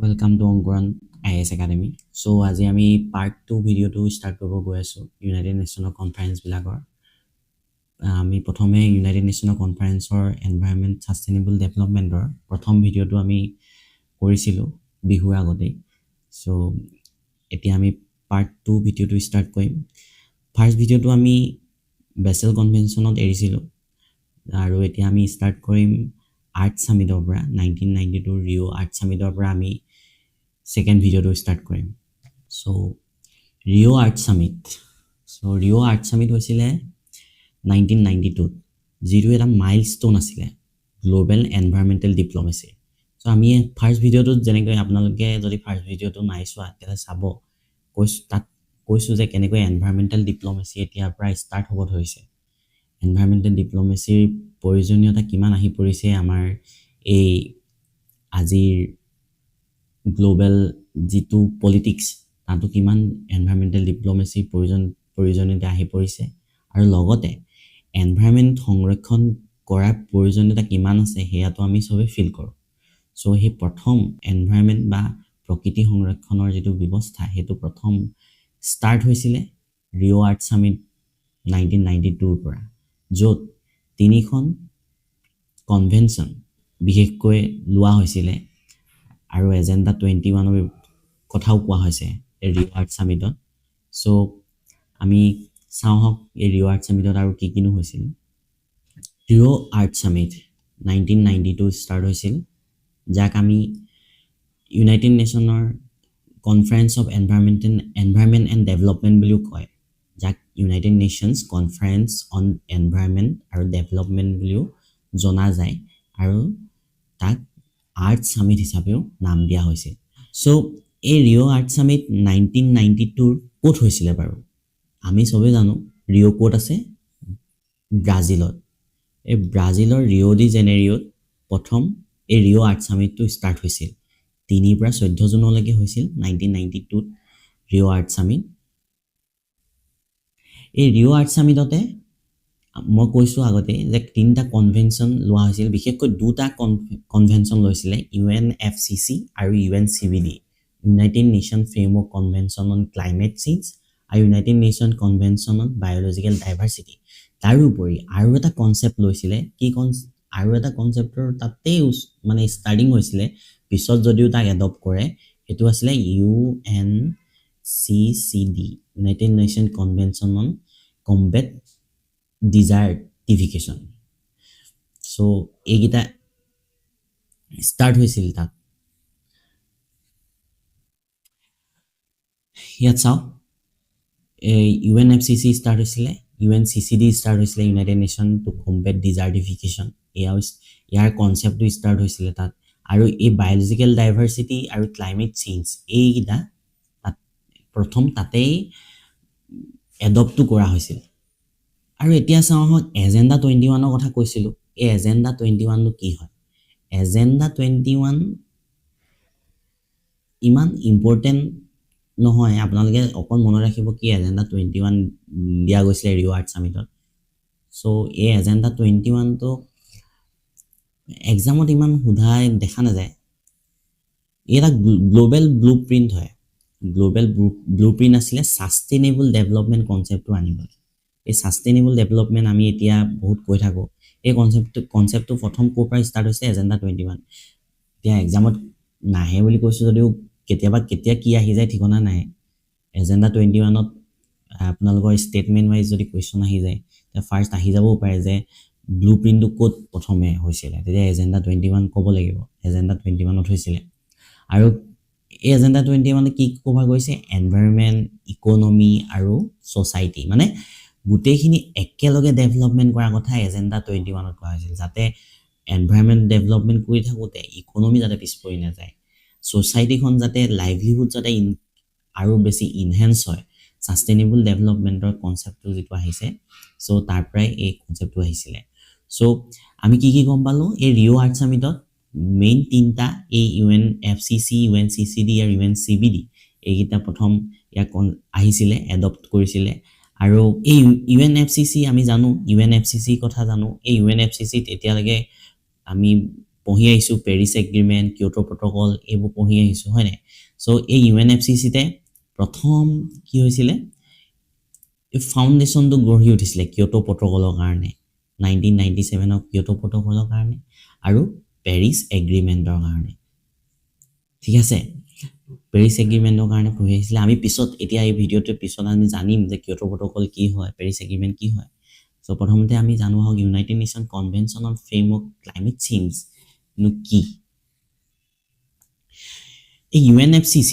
Welcome to Ankuran IAS Academy. So আজি আমি part 2 ভিডিঅ'টো ষ্টাৰ্ট কৰিব গৈ আছোঁ ইউনাইটেড নেশ্যনৰ কনফাৰেন্সবিলাকৰ। আমি প্ৰথমে ইউনাইটেড নেশ্যনৰ কনফাৰেন্সৰ এনভাইৰনমেণ্ট ছাষ্টেইনেবল ডেভেলপমেণ্টৰ প্ৰথম ভিডিঅ'টো আমি কৰিছিলোঁ বিহুৰ আগতেই। চ' এতিয়া আমি part 2 ভিডিঅ'টো ষ্টাৰ্ট কৰিম। ফাৰ্ষ্ট ভিডিঅ'টো আমি বেচেল কনভেনশ্যনত এৰিছিলোঁ আৰু এতিয়া আমি ষ্টাৰ্ট কৰিম আৰ্ট ছামিটৰ পৰা 1992 ৰিঅ' আৰ্ট ছামিটৰ পৰা আমি সেকেন্ড ভিডিঅ'টো ষ্টাৰ্ট কৰিম। So' Rio' Earth Summit Rio' Earth Summit হৈছিলে 1992 যিটো এটা মাইলষ্টোন আছিলে গ্ল'বেল এনভাইৰনমেণ্টেল ডিপ্ল'মেচি। চ' আমি ফাৰ্ষ্ট ভিডিঅ'টোত যেনেকৈ আপোনালোকে যদি ফাৰ্ষ্ট ভিডিঅ'টো নাই চোৱা তেতিয়াহ'লে চাব, তাত কৈছোঁ যে কেনেকৈ এনভাইৰনমেণ্টেল ডিপ্ল'মেচি এতিয়াৰ পৰা ষ্টাৰ্ট হ'ব ধৰিছে, এনভাইৰনমেণ্টেল ডিপ্ল'মেচিৰ প্ৰয়োজনীয়তা কিমান আহি পৰিছে আমাৰ এই আজিৰ গ্ল'বেল যিটো পলিটিক্স তাতো কিমান এনভাইৰনমেণ্টেল ডিপ্ল'মেচিৰ প্ৰয়োজনীয়তা আহি পৰিছে আৰু লগতে এনভাইৰনমেণ্ট সংৰক্ষণ কৰাৰ প্ৰয়োজনীয়তা কিমান আছে সেয়াটো আমি চবেই ফিল কৰোঁ। চ' সেই প্ৰথম এনভাইৰনমেণ্ট বা প্ৰকৃতি সংৰক্ষণৰ যিটো ব্যৱস্থা সেইটো প্ৰথম ষ্টাৰ্ট হৈছিলে ৰিঅ' আৰ্ট ছামিট 1992ৰ পৰা, য'ত 3খন কনভেনশ্যন বিশেষকৈ লোৱা হৈছিলে আৰু এজেণ্ডা 21ৰ কথাও কোৱা হৈছে এই ৰিঅ' আৰ্ট ছামিটত। চ' আমি চাওঁ হওক এই ৰিঅ' আৰ্ট ছামিটত আৰু কি কিনো হৈছিল। ৰিঅ' আৰ্ট ছামিট 1992 ষ্টাৰ্ট হৈছিল, যাক আমি ইউনাইটেড নেশ্যনৰ Conference of Environment and Development বুলিও কয়, যাক United Nations Conference on Environment আৰু ডেভেলপমেণ্ট বুলিও জনা যায় আৰু তাক আৰ্ট ছামিট হিচাপেও নাম দিয়া হৈছে। চ' এই ৰিঅ' আৰ্ট ছামিট 1992 ক'ত হৈছিলে বাৰু? আমি চবেই জানো ৰিঅ' ক'ত আছে? ব্ৰাজিলত। এই ব্ৰাজিলৰ ৰিঅ' ডি জেনেৰিঅ'ত প্ৰথম এই ৰিঅ' আৰ্ট ছামিটটো ষ্টাৰ্ট হৈছিল। 3 পৰা 14 জুনলৈকে হৈছিল 1992ত ৰিঅ' আৰ্ট ছামিট। এই ৰিঅ' আৰ্ট ছামিটতে মই কৈছোঁ আগতে যে 3টা কনভেনশ্যন লোৱা হৈছিল, বিশেষকৈ 2টা কনভেনশ্যন লৈছিলে UNFCC আৰু UNCBD, United Nation Framework Convention on Climate Change আৰু United Nation Convention on Biological Diversity. তাৰোপৰি আৰু এটা কনচেপ্ট লৈছিলে, আৰু এটা কনচেপ্টৰ তাতেই মানে ষ্টাৰ্টিং হৈছিলে, পিছত যদিও তাক এডপ্ট কৰে, সেইটো আছিলে UNCCD, United Nation Convention on Combat Desertification. So' এইকেইটা ষ্টাৰ্ট হৈছিল তাত। ইয়াত চাওক UNFCC ষ্টাৰ্ট হৈছিলে, UNCCD ষ্টাৰ্ট হৈছিলে, United Nation to Combat Desertification, ইয়াৰ কনচেপ্টটো ষ্টাৰ্ট হৈছিলে তাত। আৰু এই বায়'লজিকেল ডাইভাৰ্চিটি আৰু ক্লাইমেট চেঞ্জ এইকেইটা প্ৰথম তাতেই এডপ্টটো কৰা হৈছিল। আৰু এতিয়া চাওঁ হওক এজেণ্ডা 21ৰ কথা কৈছিলোঁ, এই এজেণ্ডা 21নো কি হয়? এজেণ্ডা 21 ইমান ইম্পৰ্টেণ্ট নহয়, আপোনালোকে অকল মনত ৰাখিব কি এজেণ্ডা 21 দিয়া গৈছিলে ৰিঅ' আৰ্ট ছামিটত। চ' এই এজেণ্ডা 21টো এক্সামত ইমান সোধা দেখা নাযায়। এই এটা গ্ল'বেল ব্লু প্ৰিণ্ট হয়, গ্ল'বেল ব্লু প্ৰিণ্ট আছিলে ছাষ্টেইনেবল ডেভেলপমেণ্ট কনচেপ্টটো আনিবলৈ। এই ছাষ্টেইনেবল ডেভেলপমেণ্ট আমি এতিয়া বহুত কৈ থাকোঁ, এই কনচেপ্টটো প্ৰথম ক'ৰ পৰা ষ্টাৰ্ট হৈছে? এজেণ্ডা 21। এতিয়া এক্সামত নাহে বুলি কৈছোঁ যদিও কেতিয়া কি আহি যায় ঠিকনা নাই। এজেণ্ডা 21ত আপোনালোকৰ ষ্টেটমেণ্ট ৱাইজ যদি কুৱেশ্যন আহি যায়, তেতিয়া ফাৰ্ষ্ট আহি যাবও পাৰে যে ব্লু প্ৰিণ্টটো ক'ত প্ৰথমে হৈছিলে, তেতিয়া এজেণ্ডা 21 ক'ব লাগিব, এজেণ্ডা 21ত হৈছিলে। আৰু এই এজেণ্ডা 21 কি কভাৰ কৰিছে? এনভাইৰনমেণ্ট, ইকনমি আৰু ছ'চাইটি, মানে গোটেইখিনি একেলগে ডেভেলপমেণ্ট কৰাৰ কথা এজেণ্ডা 21ত কোৱা হৈছিল, যাতে এনভাইৰনমেণ্ট ডেভেলপমেণ্ট কৰি থাকোঁতে ইকনমি যাতে পিছ পৰি নাযায়, ছ'চাইটিখন যাতে লাইভলিহুড যাতে আৰু বেছি ইনহেঞ্চ হয়। ছাষ্টেইনেবল ডেভেলপমেণ্টৰ কনচেপ্টটো যিটো আহিছে, চ' তাৰ পৰাই এই কনচেপ্টটো আহিছিলে। চ' আমি কি গম পালোঁ? এই ৰিঅ' আৰ্ট ছামিটত মেইন 3টা, এই UNFCC, UNCCD আৰু UNCBD, এইকেইটা প্ৰথম ইয়াক আহিছিলে, এডপ্ট কৰিছিলে। আৰু এই UNFCC আমি জানো, UNFCC কথা জানো, এই UNFCCত এতিয়ালৈকে আমি পঢ়ি আহিছোঁ পেৰিছ এগ্ৰিমেণ্ট কিয়োটো প্ৰট'কল এইবোৰ পঢ়ি আহিছোঁ হয় নাই সো এই UNFCCতে প্ৰথম কি হৈছিলে এই ফাউণ্ডেশ্যনটো গঢ়ি উঠিছিলে কিয়োটো প্ৰট'কলৰ কাৰণে 1997 কিয়োটো প্ৰট'কলৰ কাৰণে আৰু পেৰিছ এগ্ৰিমেণ্টৰ কাৰণে ঠিক আছে পেৰিছ এগ্ৰিমেণ্টৰ কাৰণে পঢ়ি আহিছিলে আমি পিছত এতিয়া এই ভিডিঅ'টোৰ পিছত আমি জানিম যে কিয়োটো প্ৰট'কল কি হয় পেৰিছ এগ্ৰিমেণ্ট কি হয় সো প্ৰথমতে আমি জানো হওক United Nation Convention on Framework Climate Change নো কি এই UNFCC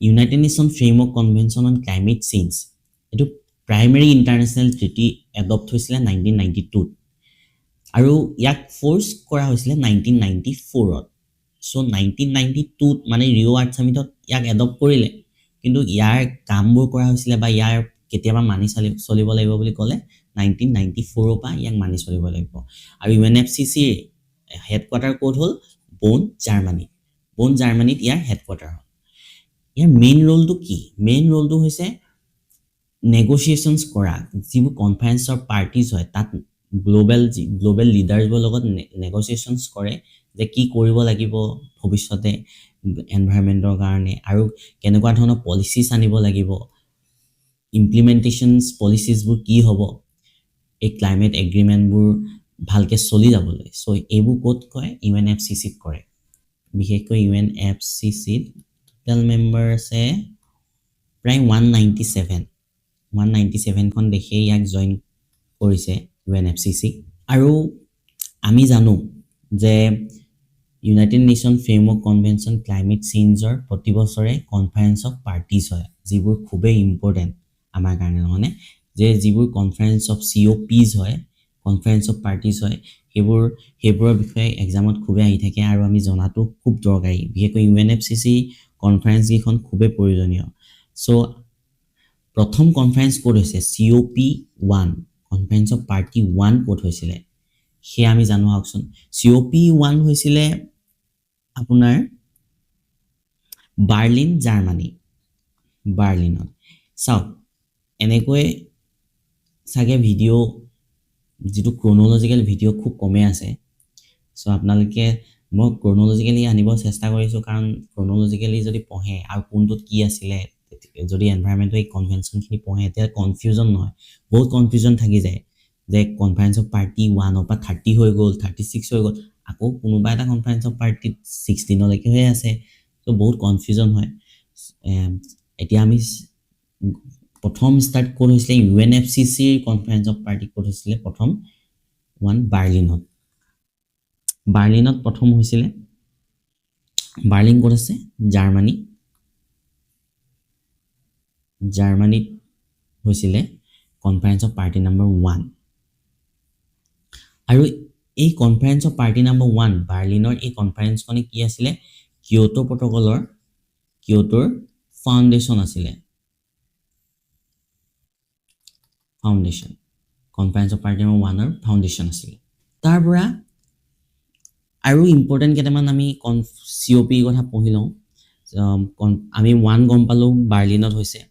United Nation Framework Convention on Climate Change এইটো প্ৰাইমেৰী ইণ্টাৰনেশ্যনেল ট্ৰিটি এডপ্ট হৈছিলে 1992 আৰু ইয়াক ফ'ৰ্চ কৰা হৈছিলে 1994ত সো 1992ত মানে ৰিঅ' আৰ্ট সামিটত ইয়াক এডপ্ট কৰিলে কিন্তু ইয়াৰ কামবোৰ কৰা হৈছিলে বা ইয়াৰ কেতিয়াবা মানি চলিব লাগিব বুলি ক'লে 1994ৰ পৰা ইয়াক মানি চলিব লাগিব আৰু UNFCC হেডকোৱাৰ্টাৰ ক'ত হ'ল বন জাৰ্মানীত ইয়াৰ হেডকোৱাৰ্টাৰ হ'ল ইয়াৰ মেইন ৰোলটো কি মেইন ৰোলটো হৈছে নেগোচিয়েশ্যনছ কৰা যিবোৰ কনফাৰেন্সৰ পাৰ্টিজ হয় তাত গ্লোবেল লিডাৰছবোৰৰ লগত নেগোচিয়েশ্যনছ কৰে যে কি কৰিব লাগিব ভৱিষ্যতে এনভাইৰনমেণ্টৰ কাৰণে আৰু কেনেকুৱা ধৰণৰ পলিচিছ আনিব লাগিব ইমপ্লিমেণ্টেশ্যনছ পলিচিছবোৰ কি হ'ব এই ক্লাইমেট এগ্ৰিমেণ্টবোৰ ভালকে চলি যাবলৈ সো এইবোৰ ক'ত কয় UNFCCত কৰে বিশেষকৈ UNFCCত টোটেল মেম্বাৰ আছে প্ৰায় 197খন দেশে ইয়াক জইন কৰিছে UNFCC আৰু আমি জানো যে United Nation Framework Convention Climate চেঞ্জৰ প্ৰতি বছৰে কনফাৰেন্স অফ পাৰ্টিজ হয় যিবোৰ খুবেই ইম্পৰ্টেণ্ট আমাৰ কাৰণে নহয়নে যে যিবোৰ কনফাৰেন্স অফ COPs হয় কনফাৰেন্স অফ পাৰ্টিজ হয় সেইবোৰৰ বিষয়ে এক্সামত খুবেই আহি থাকে আৰু আমি জনাটো খুব দৰকাৰী বিশেষকৈ UNFCC কনফাৰেন্সকেইখন খুবেই প্ৰয়োজনীয় সো প্ৰথম কনফাৰেন্স ক'ত হৈছে COP1 কনফাৰেন্স অফ পাৰ্টি 1 ক'ত হৈছিলে সেয়া আমি জানো আহকচোন COP1 হৈছিলে আপোনাৰ বাৰ্লিন বাৰ্লিনত চাওক এনেকৈ চাগে ভিডিঅ' যিটো ক্ৰনলজিকেল ভিডিঅ' খুব কমে আছে সো আপোনালোকে মই ক্ৰনলজিকেলি আনিব চেষ্টা কৰিছোঁ কাৰণ ক্ৰনলজিকেলি যদি পঢ়ে আৰু কোনটোত কি আছিলে যদি এনভাইৰনমেণ্টৰ এই কনভেনশ্যনখিনি পঢ়ে তেতিয়া কনফিউজন নহয় বহুত কনফিউজন থাকি যায় যে কনফাৰেন্স অফ পাৰ্টি 1ৰ পৰা 30 হৈ গ'ল 36 হৈ গ'ল আকৌ কোনোবা এটা কনফাৰেন্স অফ পাৰ্টিত 16লৈকে হৈ আছে তো বহুত কনফিউজন হয় এতিয়া আমি প্ৰথম ষ্টাৰ্ট ক'ত হৈছিলে UNFCCৰ কনফাৰেন্স অফ পাৰ্টি ক'ত হৈছিলে প্ৰথম বাৰ্লিনত প্ৰথম হৈছিলে বাৰ্লিন ক'ত আছে জাৰ্মানীত হৈছিলে কনফাৰেন্স অফ পাৰ্টি নম্বৰ 1 আৰু এই কনফাৰেন্স অফ পাৰ্টি নম্বৰ 1 বাৰ্লিনৰ এই কনফাৰেন্সখনে কি আছিলে কিয়োটো প্ৰট'কলৰ কিয়োটোৰ ফাউণ্ডেশ্যন আছিলে কনফাৰেন্স অফ পাৰ্টি নম্বৰ 1ৰ ফাউণ্ডেশ্যন আছিলে তাৰ পৰা আৰু ইম্পৰ্টেণ্ট কেইটামান আমি COP কথা পঢ়ি লওঁ আমি 1 গম পালোঁ বাৰ্লিনত হৈছে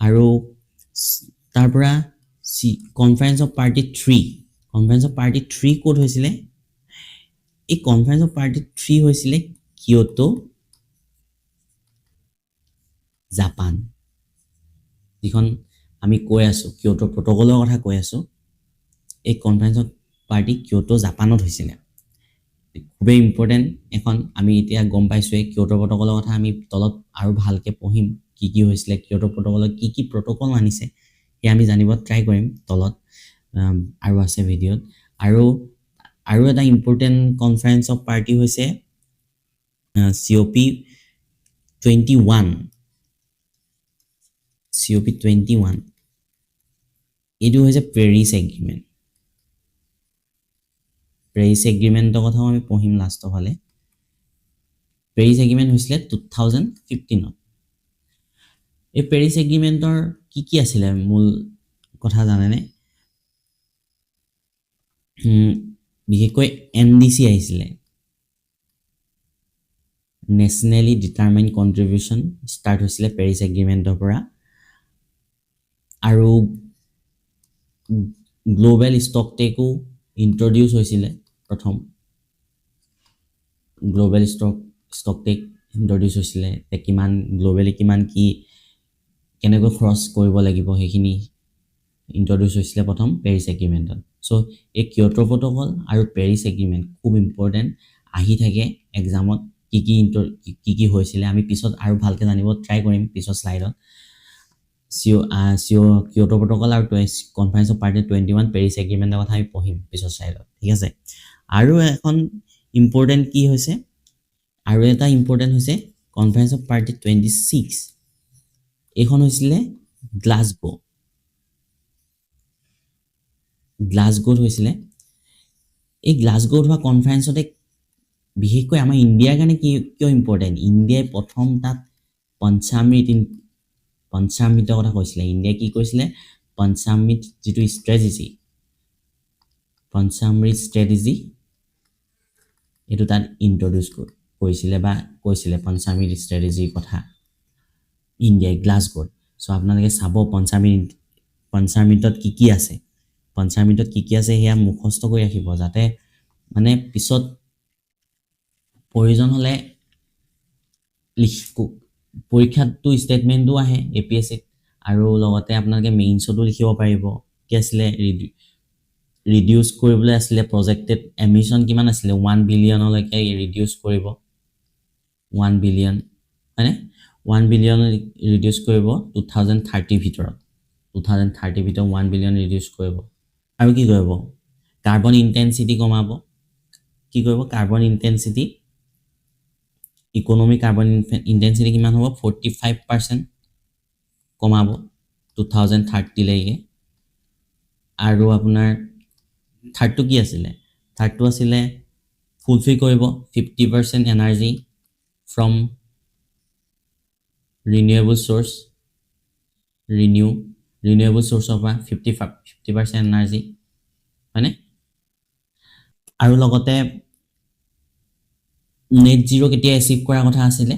আৰু তাৰ পৰা কনফাৰেন্স অফ পাৰ্টি 3 ক'ত হৈছিলে এই কনফাৰেন্স অফ পাৰ্টি 3 হৈছিলে কিয়োটো জাপান যিখন আমি কৈ আছোঁ কিয়োটো প্ৰট'কলৰ কথা কৈ আছোঁ এই কনফাৰেন্স অফ পাৰ্টি কিয়োটো জাপানত হৈছিলে খুবেই ইম্পৰ্টেণ্ট এখন আমি এতিয়া গম পাইছোঁৱে কিয়োটো প্ৰট'কলৰ কথা আমি তলত আৰু ভালকৈ পঢ়িম কি হৈছিলে কিয়োটো প্ৰট'কলত কি প্ৰট'কল আনিছে সেয়া আমি জানিব ট্ৰাই কৰিম তলত আৰু আছে ভিডিঅ'ত আৰু এটা ইম্পৰ্টেণ্ট কনফাৰেন্স অফ পাৰ্টি হৈছে COP21 এইটো হৈছে পেৰিছ এগ্ৰিমেণ্টৰ কথাও আমি পঢ়িম লাষ্টৰ ফালে পেৰিছ এগ্ৰিমেণ্ট হৈছিলে 2015ত এই পেৰিছ এগ্ৰিমেণ্টৰ কি আছিলে মূল কথা জানেনে বিশেষকৈ NDC আহিছিলে নেশ্যনেলি ডিটাৰমাইণ্ড কণ্ট্ৰিবিউশ্যন ষ্টাৰ্ট হৈছিলে পেৰিছ এগ্ৰিমেণ্টৰ পৰা আৰু গ্লোবেল ষ্টকটেকো ইন্ট্ৰডিউচ হৈছিলে প্ৰথম গ্লোবেল ষ্টক টেক ইন্ট্ৰডিউচ হৈছিলে, কিমান গ্লোবেলি কিমান কি কেনেকৈ খৰচ কৰিব লাগিব সেইখিনি ইন্ট্ৰডিউচ হৈছিলে প্ৰথম পেৰিছ এগ্ৰিমেণ্টত। চ' এই কিয়োটো প্ৰট'কল আৰু পেৰিছ এগ্ৰিমেণ্ট খুব ইম্পৰ্টেণ্ট, আহি থাকে এক্সামত কি হৈছিলে। আমি পিছত আৰু ভালকৈ জানিব ট্ৰাই কৰিম পিছত শ্লাইডত। কিয়োটো প্ৰট'কল আৰু কনফাৰেন্স অফ পাৰ্টি 21 পেৰিছ এগ্ৰিমেণ্টৰ কথা আমি পঢ়িম পিছত শ্লাইডত, ঠিক আছে। আৰু এখন ইম্পৰ্টেণ্ট কি হৈছে, আৰু এটা ইম্পৰ্টেণ্ট হৈছে কনফাৰেন্স অফ পাৰ্টি 26। এইখন হৈছিলে গ্লাছগোত হৈছিলে। এই গ্লাছগোত হোৱা কনফাৰেন্সতে বিশেষকৈ আমাৰ ইণ্ডিয়াৰ কাৰণে কিয় ইম্পৰ্টেণ্ট, ইণ্ডিয়াই প্ৰথম তাত পঞ্চামৃতৰ কথা কৈছিলে। ইণ্ডিয়াই কি কৈছিলে, পঞ্চামৃত যিটো পঞ্চামৃত ষ্ট্ৰেটেজি এইটো তাত ইন্ট্ৰডিউচ কৰিছিলে বা কৈছিলে পঞ্চামৃত ষ্ট্ৰেটেজিৰ কথা ইণ্ডিয়াই গ্লাছগোত। চ' আপোনালোকে চাব পঞ্চামৃতত কি আছে, সেয়া মুখস্থ কৰি ৰাখিব, যাতে মানে পিছত প্ৰয়োজন হ'লে পৰীক্ষাতো ষ্টেটমেণ্টো আহে APSCত, আৰু লগতে আপোনালোকে মেইনছতো লিখিব পাৰিব। কি আছিলে, ৰিডিউচ কৰিবলৈ আছিলে প্ৰজেক্টেড এমিশ্যন কিমান আছিলে, 1 বিলিয়নলৈকে ৰিডিউচ কৰিব, 1 বিলিয়ন হয়নে, 1 বিলিয়ন ৰিডিউচ কৰিব 2030 ভিতৰত, 1 বিলিয়ন ৰিডিউচ কৰিব। আৰু কি কৰিব, কাৰ্বন ইণ্টেনচিটি কমাব। কি কৰিব, carbon intensity, economic carbon intensity কিমান হ'ব, 45% কমাব 2030লৈকে। আৰু আপোনাৰ থাৰ্ডটো কি আছিলে, থাৰ্ডটো আছিলে ফুলফিল কৰিব 50% এনাৰ্জি ফ্ৰম ৰিনিউৱেবল চ'ৰ্চৰ পৰা 50% এনাৰ্জি, হয়নে। আৰু লগতে নেট জিৰ' কেতিয়া এচিভ কৰাৰ কথা আছিলে,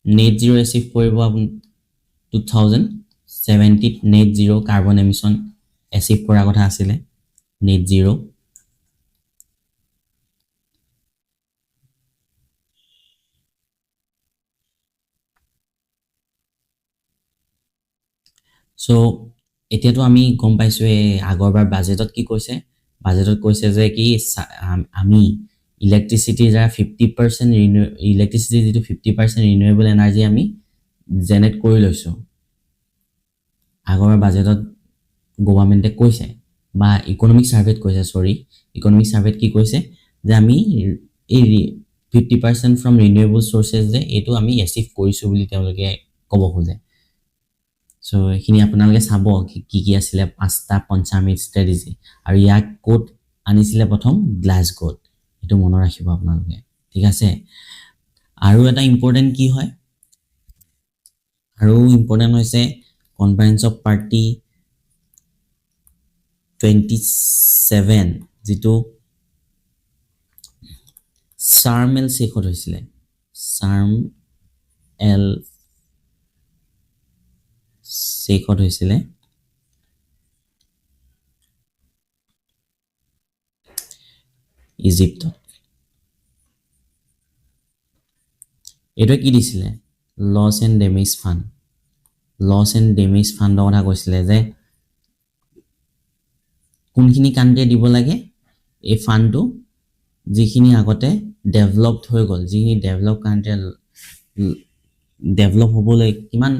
নেট জিৰ' এচিভ কৰিব আপুনি 2070ত, net zero' carbon emission achieve কৰাৰ কথা আছিলে, নেট জিৰ'। চ' এতিয়াতো আমি গম পাইছোঁ আগৰবাৰ বাজেটত কি কৈছে, যে কি আমি ইলেক্ট্ৰিচিটিৰ দ্বাৰা 50% ইলেক্ট্ৰিচিটিৰ যিটো 50% ৰিনিউৱেবল এনাৰ্জি আমি জেনেৰেট কৰি লৈছোঁ। আগৰ বাজেটত গভৰ্ণমেণ্টে কৈছে বা ইকনমিক ছাৰ্ভেত কি কৈছে, যে আমি এই 50% ফ্ৰম ৰিনিউৱেবল চ'ৰ্চেছ যে এইটো আমি এচিভ কৰিছোঁ বুলি তেওঁলোকে ক'ব খোজে। চ' এইখিনি আপোনালোকে চাব কি আছিলে 5টা পঞ্চামৃত ষ্ট্ৰেটেজি, আৰু ইয়াক ক'ত আনিছিলে প্ৰথম, গ্লাছগোত, এইটো মনত ৰাখিব আপোনালোকে, ঠিক আছে। আৰু এটা ইম্পৰ্টেণ্ট কি হয়, আৰু ইম্পৰ্টেণ্ট হৈছে কনফাৰেন্স অফ পাৰ্টি 27 যিটো চাৰ্ম এল শেখত হৈছিলে, ইজিপ্তত। এইটোৱে কি দিছিলে, লছ এণ্ড ডেমেজ ফাণ্ডৰ কথা কৈছিলে, যে কোনখিনি কাণ্ট্ৰিয়ে দিব লাগে এই ফাণ্ডটো, যিখিনি আগতে ডেভেলপড হৈ গ'ল, যিখিনি ডেভেলপ কাণ্ট্ৰিয়ে ডেভেলপ হ'বলৈ কিমান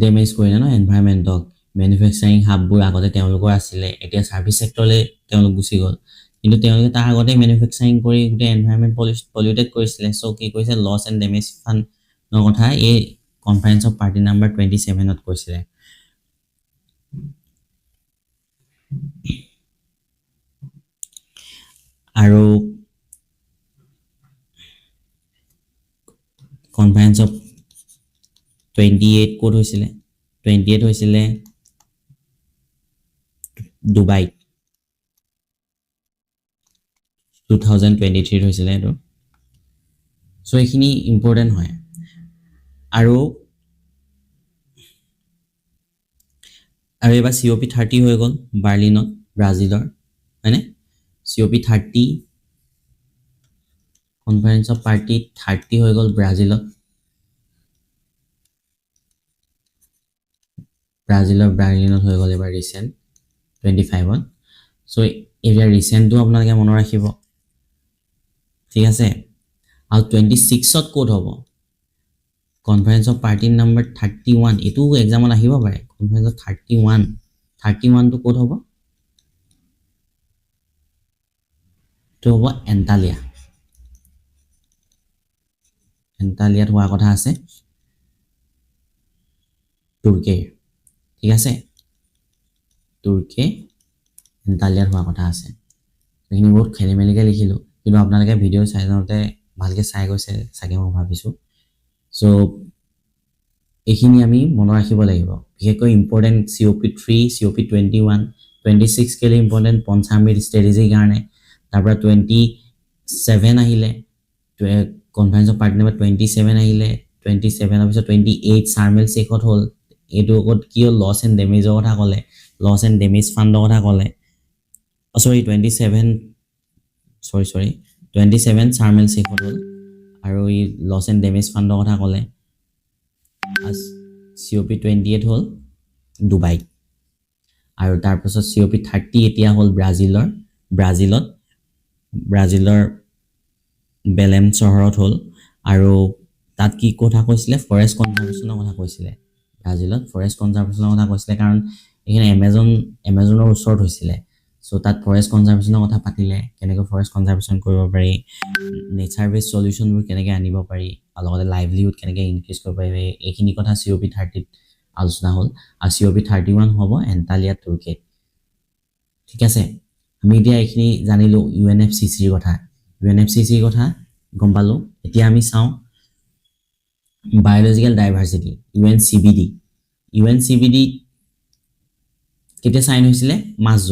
ডেমেজ কৰিলে ন এনভাইৰমেণ্টক। মেনুফেকচাৰিং হাববোৰ আগতে তেওঁলোকৰ আছিলে, এতিয়া ছাৰ্ভিচ ছেক্টৰলৈ তেওঁলোক গুচি গ'ল, কিন্তু তেওঁলোকে তাৰ আগতে মেনুফেকচাৰিং কৰি গোটেই এনভাইৰমেণ্ট পলিউটেড কৰিছিলে। চ' কি কৈছে, লছ এণ্ড ডেমেজ ফাণ্ডৰ কথা এই কনফাৰেন্স অফ পাৰ্টি নাম্বাৰ 27ত কৈছিলে। আৰু কনফাৰেন্স অফ 28 ক'ত হৈছিলে, 28 হৈছিলে ডুবাইত, 2023 হৈছিলে এইটো। চ' এইখিনি ইম্পৰ্টেণ্ট হয়। আৰু এইবাৰ COP30 হৈ গ'ল বাৰ্লিনত, ব্ৰাজিলৰ, হয়নে। COP30 কনফাৰেন্স অফ পাৰ্টি 30 হৈ গ'ল ব্ৰাজিলত বাৰ্লিনত হৈ গ'ল এবাৰ ৰিচেণ্ট 25ত চ' এতিয়া ৰিচেণ্টটো আপোনালোকে মনত ৰাখিব ঠিক আছে আৰু 26ত ক'ত হ'ব কনফাৰেন্স অফ পাৰ্টি নাম্বাৰ 31 এইটো এক্সামত আহিব পাৰে কনফাৰেন্স অফ 31টো ক'ত হ'ব এইটো হ'ব এণ্টালিয়াত হোৱাৰ কথা আছে তুৰ্কীৰ ঠিক আছে তুৰ্কী এণ্টালিয়াত হোৱাৰ কথা আছে এইখিনি বহুত খেলি মেলিকৈ লিখিলোঁ কিন্তু আপোনালোকে ভিডিঅ' চাই যাওঁতে ভালকৈ চাই গৈছে চাগে মই ভাবিছোঁ চ' এইখিনি আমি মনত ৰাখিব লাগিব বিশেষকৈ ইম্পৰ্টেণ্ট COP3 COP21 26 কেলে ইম্পৰ্টেণ্ট পঞ্চামিৰ ষ্ট্ৰেটেজিৰ কাৰণে তাৰপৰা 27 আহিলে কনফাৰেন্স অফ পাৰ্টি নাম্বাৰ 27 আহিলে 27ৰ পিছত 28 চাৰ্মেল শেষত হ'ল এইটো ক'ত কি হ'ল লছ এণ্ড ডেমেজৰ কথা ক'লে লছ এণ্ড ডেমেজ ফাণ্ডৰ কথা ক'লে চৰি 27 চাৰ্মেল শেষত হ'ল আৰু এই লছ এণ্ড ডেমেজ ফাণ্ডৰ কথা ক'লে COP28 হ'ল ডুবাইত আৰু তাৰপিছত COP30 এতিয়া হ'ল ব্ৰাজিলৰ বেলেম চহৰত হ'ল আৰু তাত কি কথা কৈছিলে ফৰেষ্ট কনজাৰ্ভেশ্যনৰ কথা কৈছিলে ব্ৰাজিলত ফৰেষ্ট কনজাৰ্ভেশ্যনৰ কথা কৈছিলে কাৰণ এইখিনি এমেজনৰ ওচৰত হৈছিলে চ' তাত ফৰেষ্ট কনজাৰ্ভেশ্যনৰ কথা পাতিলে কেনেকৈ ফৰেষ্ট কনজাৰ্ভেশ্যন কৰিব পাৰি নেচাৰ বেছ চলিউশ্যনবোৰ কেনেকৈ আনিব পাৰি আৰু লগতে লাইভলিহুড কেনেকৈ ইনক্ৰিজ কৰিব পাৰি এইখিনি কথা COP30ত আলোচনা হ'ল আৰু COP31 হ'ব এণ্টালিয়া তুৰ্কীত ঠিক আছে আমি এতিয়া এইখিনি জানিলোঁ UNFCCCৰ কথা গম পালোঁ এতিয়া আমি চাওঁ বায়'লজিকেল ডাইভাৰ্চিটি UNCBD কেতিয়া চাইন হৈছিলে 5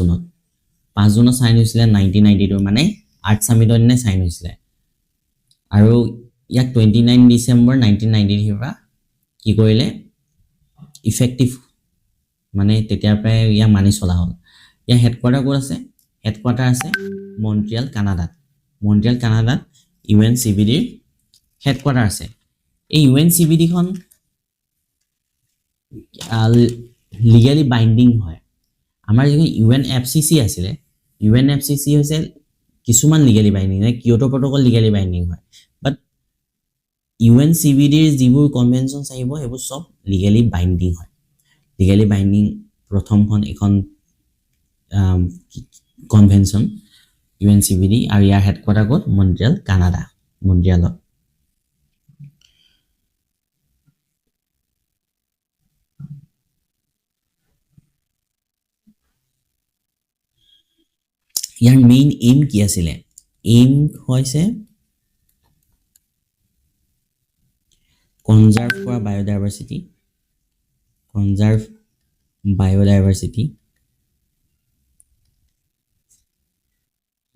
জুনত চাইন হৈছিলে 1992 মানে আৰ্ট সামিটৰ দিনাই চাইন হৈছিলে আৰু ইয়াক 29 ডিচেম্বৰ 1993 পৰা কি কৰিলে ইফেক্টিভ মানে তেতিয়াৰ পৰাই ইয়াক মানি চলা হ'ল ইয়াৰ হেডকোৱাৰ্টাৰ ক'ত আছে হেডকোৱাৰ্টাৰ আছে মন্ট্ৰিয়েল কানাডাত UNCBDৰ হেডকোৱাৰ্টাৰ আছে এই UNCBDখন লিগেলি বাইণ্ডিং হয় আমাৰ যিখন UNFCCC আছিলে UNFCCC হৈছে কিছুমান লিগেলি বাইণ্ডিং হয় কিয়োটো প্ৰট'কল লিগেলি বাইণ্ডিং হয় বাট UNCBDৰ যিবোৰ কনভেনশ্যনছ আহিব সেইবোৰ চব লিগেলি বাইণ্ডিং হয় লিগেলি বাইণ্ডিং প্ৰথমখন এখন কনভেনশ্যন UNCBD আৰু ইয়াৰ হেডকোৱাৰ্টাৰ ক'ত মন্ট্ৰিয়েলত ইয়াৰ মেইন এইম কি আছিলে এইম হৈছে কনজাৰ্ভ কৰা বায়'ডাইভাৰ্চিটি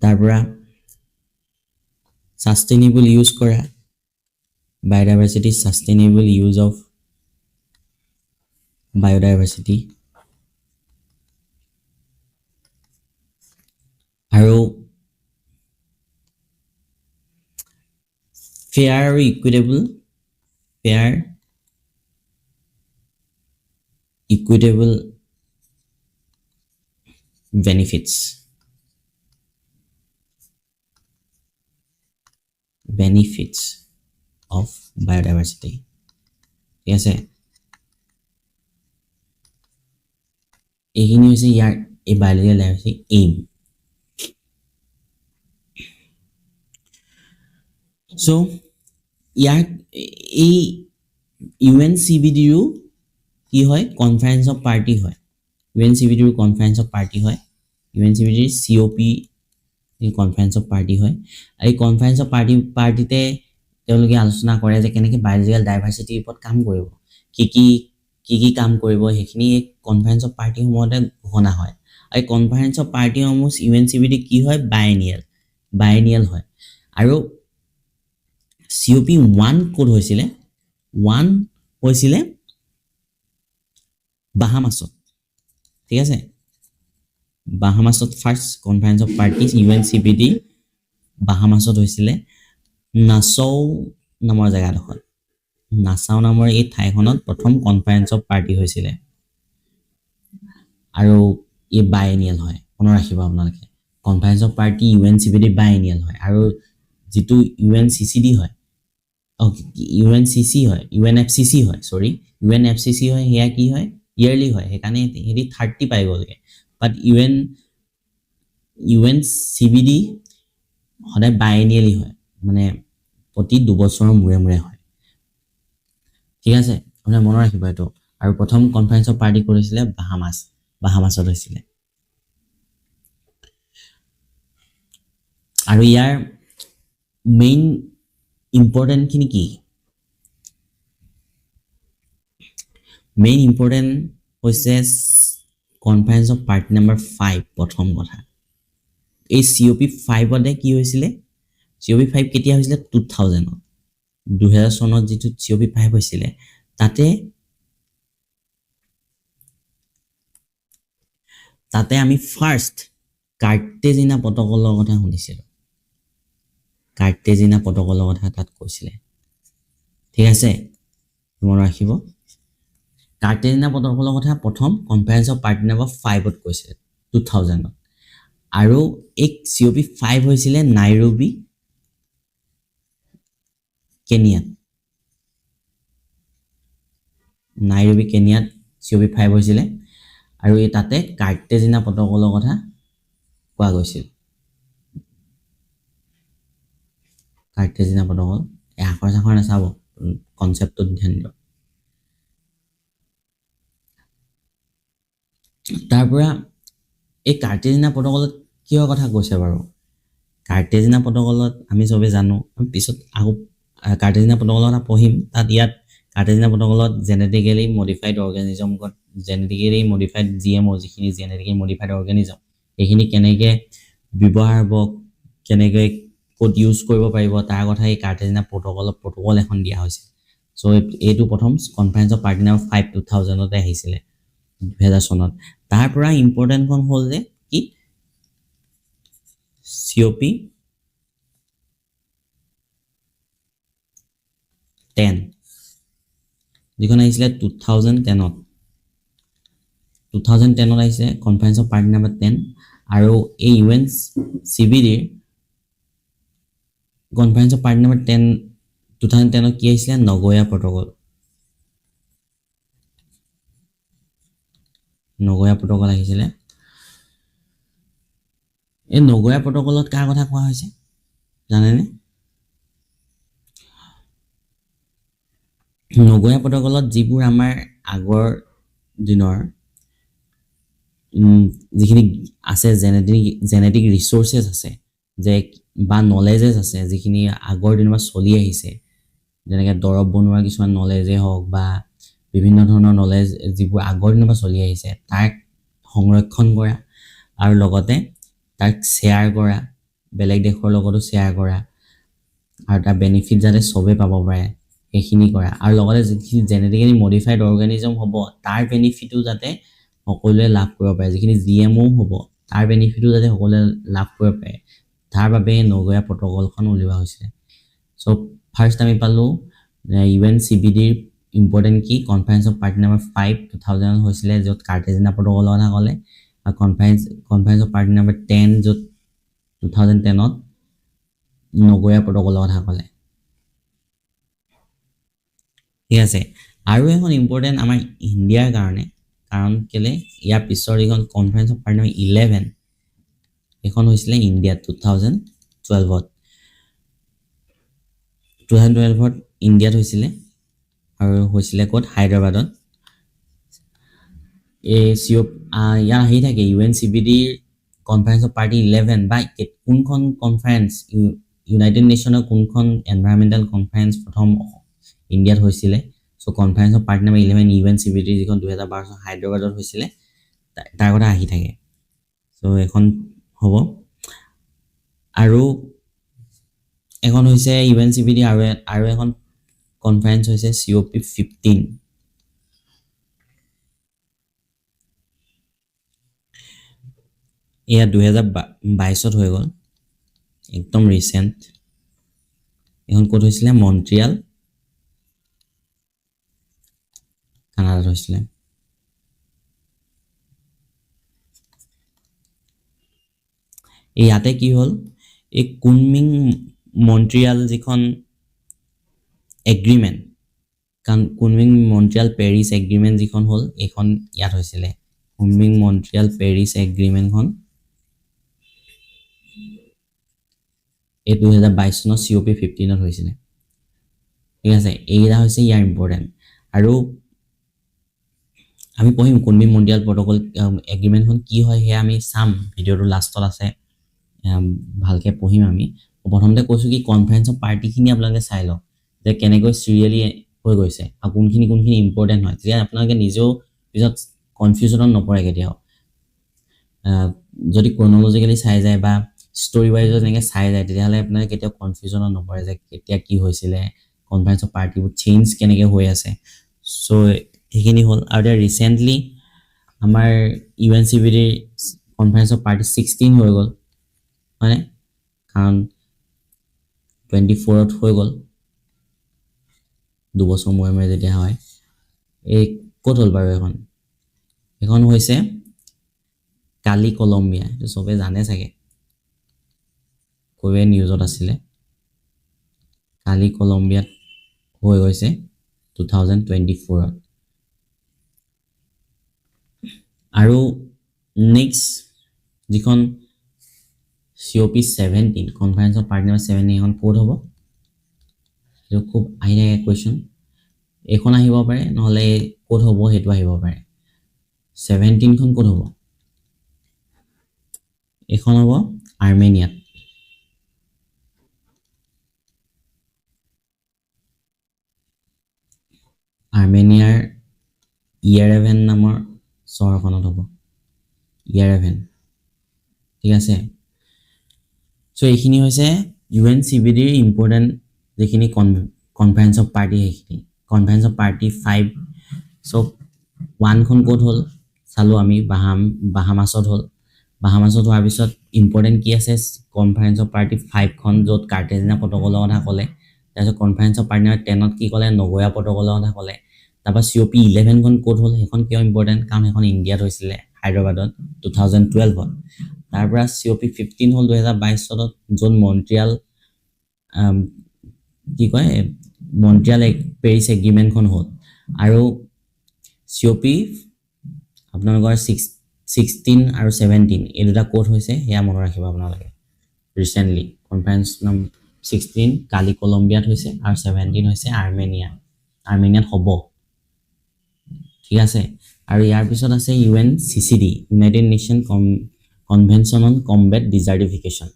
তাৰপৰা সাষ্টেইনেবল ইউজ কৰা বায়'ডাইভাৰ্চিটি সাষ্টেইনেবল ইউজ অফ বায়'ডাইভাৰ্চিটি আৰু ফেয়াৰ আৰু ইকুইটেবল বেনিফিটছ অফ বায়'ডাইভাৰ্চিটি ঠিক আছে এইখিনি হৈছে ইয়াৰ এই বায়'লজিকেল ডাইভাৰ্চিটি এইম চ' ইয়াৰ এই UNCBDৰো কি হয় কনফাৰেন্স অফ পাৰ্টি হয় UNCBDৰো কনফাৰেন্স অফ পাৰ্টি হয় UNCBDৰ COP কনফাৰেন্স অফ পাৰ্টি হয় এই কনফাৰেন্স অফ পাৰ্টিতে তেওঁলোকে আলোচনা কৰে যে কেনেকৈ বায়'লজিকেল ডাইভাৰ্চিটিৰ ওপৰত কাম কৰিব কি কাম কৰিব সেইখিনি কনফাৰেন্স অফ পাৰ্টিৰ সময়তে ঘোষণা হয় আৰু কনফাৰেন্স অফ পাৰ্টিসমূহ UNCBD কি হয় বাইনিয়েল হয় আৰু COP1 ক'ত হৈছিলে 1 হৈছিলে বাহামাছত ঠিক আছে বাহামাছত first conference of parties UNCBD বাহামাছত হৈছিলে নাছৌ নামৰ জেগাডোখৰত নাছাও নামৰ এই ঠাইখনত প্ৰথম কনফাৰেন্স অফ পাৰ্টি হৈছিলে আৰু ই বাইএনিয়েল হয় মনত ৰাখিব আপোনালোকে কনফাৰেন্স অফ পাৰ্টি UNCPD বাইএনিয়েল হয় আৰু যিটো UNCCD হয় UNCC হয় UNFCC হয় সৰি UNFCC হয় সেয়া কি হয় ইয়াৰলি হয় সেইকাৰণে হেৰি 30 পাই গ'লগে বাট UNCBD সদায় বাইএনিয়েলি হয় মানে প্ৰতি 2 বছৰৰ মূৰে মূৰে হয় ঠিক আছে আপোনালোকে মনত ৰাখিব এইটো আৰু প্ৰথম কনফাৰেন্স অফ পাৰ্টি কৰিছিলে বাহামাছত হৈছিলে আৰু ইয়াৰ মেইন ইম্পৰ্টেণ্ট খিনি কি মেইন ইম্পৰ্টেণ্ট হৈছে কনফাৰেন্স অফ পাৰ্টি নাম্বাৰ 5 প্ৰথম কথা এই COP5 কি হৈছিলে COP5 কেতিয়া হৈছিলে 2000 চনত যিটো COP5 হৈছিলে তাতে আমি ফাৰ্ষ্ট কাৰ্টেজিনা প্ৰটকলৰ কথা শুনিছিলোঁ কাৰ্টেজিনা প্ৰটকলৰ কথা তাত কৈছিলে ঠিক আছে মনত ৰাখিব কাৰ্টেজিনা প্ৰটকলৰ কথা প্ৰথম কনফাৰেন্স অফ পাৰ্টি নাম্বাৰ 5 কৈছিলে 2000 আৰু এক COP5 হৈছিলে নাইৰোবি কেনিয়াত COP5 হৈছিলে আৰু এই তাতে কাৰ্টেজিনা প্ৰটকলৰ কথা কোৱা গৈছিল কাৰ্টেজিনা প্ৰটকল এই আখৰ নাচাব কনচেপ্টত ধ্যান দিয়ক তাৰ পৰা এই কাৰ্টেজিনা প্ৰটকলত কিহৰ কথা কৈছে বাৰু কাৰ্টেজিনা প্ৰটকলত আমি চবে জানো আমি পিছত আকৌ কাৰ্টেজিনা প্ৰটকলৰ কথা পঢ়িম তাত ইয়াত কাৰ্টেজিনা প্ৰটকলত জেনেটিকেলি মডিফাইড GMO যিখিনি জেনেটিকেলি মডিফাইড অৰ্গেনিজম এইখিনি কেনেকৈ ব্যৱহাৰ হ'ব কেনেকৈ ক'ত ইউজ কৰিব পাৰিব তাৰ কথা এই কাৰ্টেজিনা প্ৰটকল এখন দিয়া হৈছে চ' এইটো প্ৰথম কনফাৰেন্স অফ পাৰ্টি নাম্বাৰ 5 2000 আহিছিলে 2000 চনত তাৰ পৰা ইম্পৰ্টেণ্টখন হ'ল যে কি COP10 যিখন আহিছিলে 2010 আহিছিলে কনফাৰেন্স অফ পাৰ্টি নাম্বাৰ 10 আৰু এই UNCBDৰ কনফাৰেন্স অফ পাৰ্টি নাম্বাৰ 10 2010 কি আহিছিলে নগোয়া প্ৰটকল আহিছিলে এই নগোয়া প্ৰটকলত কাৰ কথা কোৱা হৈছে জানেনে নগোয়া প্ৰটকলত যিবোৰ আমাৰ আগৰ দিনৰ যিখিনি আছে জেনেটিক ৰিচোৰ্চেছ আছে যে বা নলেজেছ আছে যিখিনি আগৰ দিনৰ পৰা চলি আহিছে যেনেকৈ দৰৱ বনোৱাৰ কিছুমান নলেজেই হওক বা বিভিন্ন ধৰণৰ নলেজ যিবোৰ আগৰ দিনৰ পৰা চলি আহিছে তাক সংৰক্ষণ কৰা আৰু লগতে তাক শ্বেয়াৰ কৰা বেলেগ দেশৰ লগতো শ্বেয়াৰ কৰা আৰু তাৰ বেনিফিট যাতে চবেই পাব পাৰে সেইখিনি কৰা আৰু লগতে যিখিনি জেনেটিকেলি মডিফাইড অৰ্গেনিজম হ'ব তাৰ বেনিফিটো যাতে সকলোৱে লাভ কৰিব পাৰে যিখিনি GMO হ'ব তাৰ বেনিফিটো যাতে সকলোৱে লাভ কৰিব পাৰে তাৰ বাবে নগোয়া প্ৰটকলখন উলিওৱা হৈছিলে চ' ফাৰ্ষ্ট আমি পালোঁ UNCBDৰ ইম্পৰ্টেণ্ট কি কনফাৰেন্স অফ পাৰ্টি নাম্বাৰ 5 2000 হৈছিলে য'ত কাৰ্টেজিনা প্ৰটকলৰ কথা ক'লে আৰু কনফাৰেন্স অফ পাৰ্টি নাম্বাৰ 10 য'ত 2010ত নগোয়া প্ৰটকলৰ কথা ক'লে ঠিক আছে আৰু এখন ইম্পৰ্টেণ্ট আমাৰ ইণ্ডিয়াৰ কাৰণে কাৰণ কেলে ইয়াৰ পিছৰ এইখন কনফাৰেন্স অফ পাৰ্টি নাম্বাৰ 11 এখন হৈছিলে ইণ্ডিয়াত 2012ত ইণ্ডিয়াত হৈছিলে আৰু হৈছিলে ক'ত হায়দৰাবাদত এই ইয়াৰ আহি থাকে UNCBDৰ কনফাৰেন্স অফ পাৰ্টি 11 বা কোনখন কনফাৰেন্স ইউনাইটেড নেশ্যনৰ কোনখন এনভাইৰনমেণ্টেল কনফাৰেন্স প্ৰথম ইণ্ডিয়াত হৈছিলে চ' কনফাৰেন্স অফ পাৰ্টি নাম্বাৰ 11 UNCBDৰ যিখন 2012 চনত হায়দৰাবাদত হৈছিলে তাৰ কথা আহি থাকে চ' এখন হ'ব আৰু এখন হৈছে UNCBD আৰু এখন কনফাৰেন্স হৈছে COP15 এয়া 2022ত হৈ গ'ল একদম ৰিচেণ্ট এখন ক'ত হৈছিলে মন্ট্ৰিয়াল কানাডাত হৈছিলে ইয়াতে কি হ'ল এই কুনমিং মন্ট্ৰিয়াল যিখন এগ্ৰিমেণ্ট কাৰণ কুনমিং মন্ট্ৰিয়াল পেৰিছ এগ্ৰিমেণ্ট যিখন হ'ল এইখন ইয়াত হৈছিলে কুনমিং মন্ট্ৰিয়াল পেৰিছ এগ্ৰিমেণ্টখন এই 2022 চনৰ COP15 হৈছিলে ঠিক আছে এইটা হৈছে ইয়াৰ ইম্পৰ্টেণ্ট আৰু আমি পঢ়িম কুনমিং মন্ট্ৰিয়াল প্ৰট'কল এগ্ৰিমেণ্টখন কি হয় সেয়া আমি চাম ভিডিঅ'টো লাষ্টত আছে ভালকৈ পঢ়িম আমি প্ৰথমতে কৈছোঁ কি কনফাৰেন্স অফ পাৰ্টিখিনি আপোনালোকে চাই লওক যে কেনেকৈ চিৰিয়েলি হৈ গৈছে আৰু কোনখিনি ইম্পৰ্টেণ্ট হয় তেতিয়া আপোনালোকে নিজেও পিছত কনফিউজনত নপৰে কেতিয়াও যদি ক্ৰনলজিকেলি চাই যায় বা ষ্টৰি ৱাইজত এনেকৈ চাই যায় তেতিয়াহ'লে আপোনালোকে কেতিয়াও কনফিউজনত নপৰে যে কেতিয়া কি হৈছিলে কনফাৰেন্স অফ পাৰ্টিবোৰ চেঞ্জ কেনেকৈ হৈ আছে চ' সেইখিনি হ'ল আৰু এতিয়া ৰিচেণ্টলি আমাৰ UNCVDৰ কনফাৰেন্স অফ পাৰ্টি 16 হৈ গ'ল হয়নে কাৰণ 24ত হৈ গ'ল 2 বছৰ মূৰে যেতিয়া হয় এই ক'ত হ'ল বাৰু এখন হৈছে কালি কলম্বিয়া এইটো চবে জানে চাগে কোৱে নিউজত আছিলে কালি কলম্বিয়াত হৈ গৈছে 2024ত আৰু নেক্সট যিখন COP17 conference of party number 17 এখন ক'ত হ'ব এইটো খুব আহি থাকে কুৱেশ্যন এইখন আহিব পাৰে নহ'লে ক'ত হ'ব সেইটো আহিব পাৰে 17খন ক'ত হ'ব এইখন হ'ব আৰ্মেনিয়াত আৰ্মেনিয়াৰ ইয়েৰেভেন নামৰ চহৰখনত হ'ব ইয়েৰেভেন ঠিক আছে চ' এইখিনি হৈছে UNCVDৰ ইম্পৰ্টেণ্ট যিখিনি কনফাৰেন্স অফ পাৰ্টি সেইখিনি কনফাৰেন্স অফ পাৰ্টি 5 চ' 1খন ক'ত হ'ল চালোঁ আমি বাহামাছত হ'ল বাহামাছত হোৱাৰ পিছত ইম্পৰ্টেণ্ট কি আছে কনফাৰেন্স অফ পাৰ্টি 5খন য'ত কাৰ্টেজিনা প্ৰট'কলৰ কথা ক'লে তাৰপিছত কনফাৰেন্স অফ পাৰ্টি নম্বৰ 10ত কি ক'লে নগোয়া প্ৰট'কলৰ কথা ক'লে তাৰপৰা COP11খন ক'ত হ'ল সেইখন কিয় ইম্পৰ্টেণ্ট কাৰণ সেইখন ইণ্ডিয়াত হৈছিলে হায়দৰাবাদত 2012ত তাৰপৰা COP15 হ'ল 2022 চনত য'ত মন্ট্ৰিয়াল কি কয় মন্ট্ৰিয়াল পেৰিছ এগ্ৰিমেণ্টখন হ'ল আৰু COP আপোনালোকৰ 16 আৰু 17 এই দুটা ক'ত হৈছে সেয়া মনত ৰাখিব আপোনালোকে ৰিচেণ্টলি কনফাৰেন্স নম্বৰ 16 কালি কলম্বিয়াত হৈছে আৰু 17 হৈছে আৰ্মেনিয়াত হ'ব ঠিক আছে আৰু ইয়াৰ পিছত আছে UNCCD United Nation Convention on Combat Desertification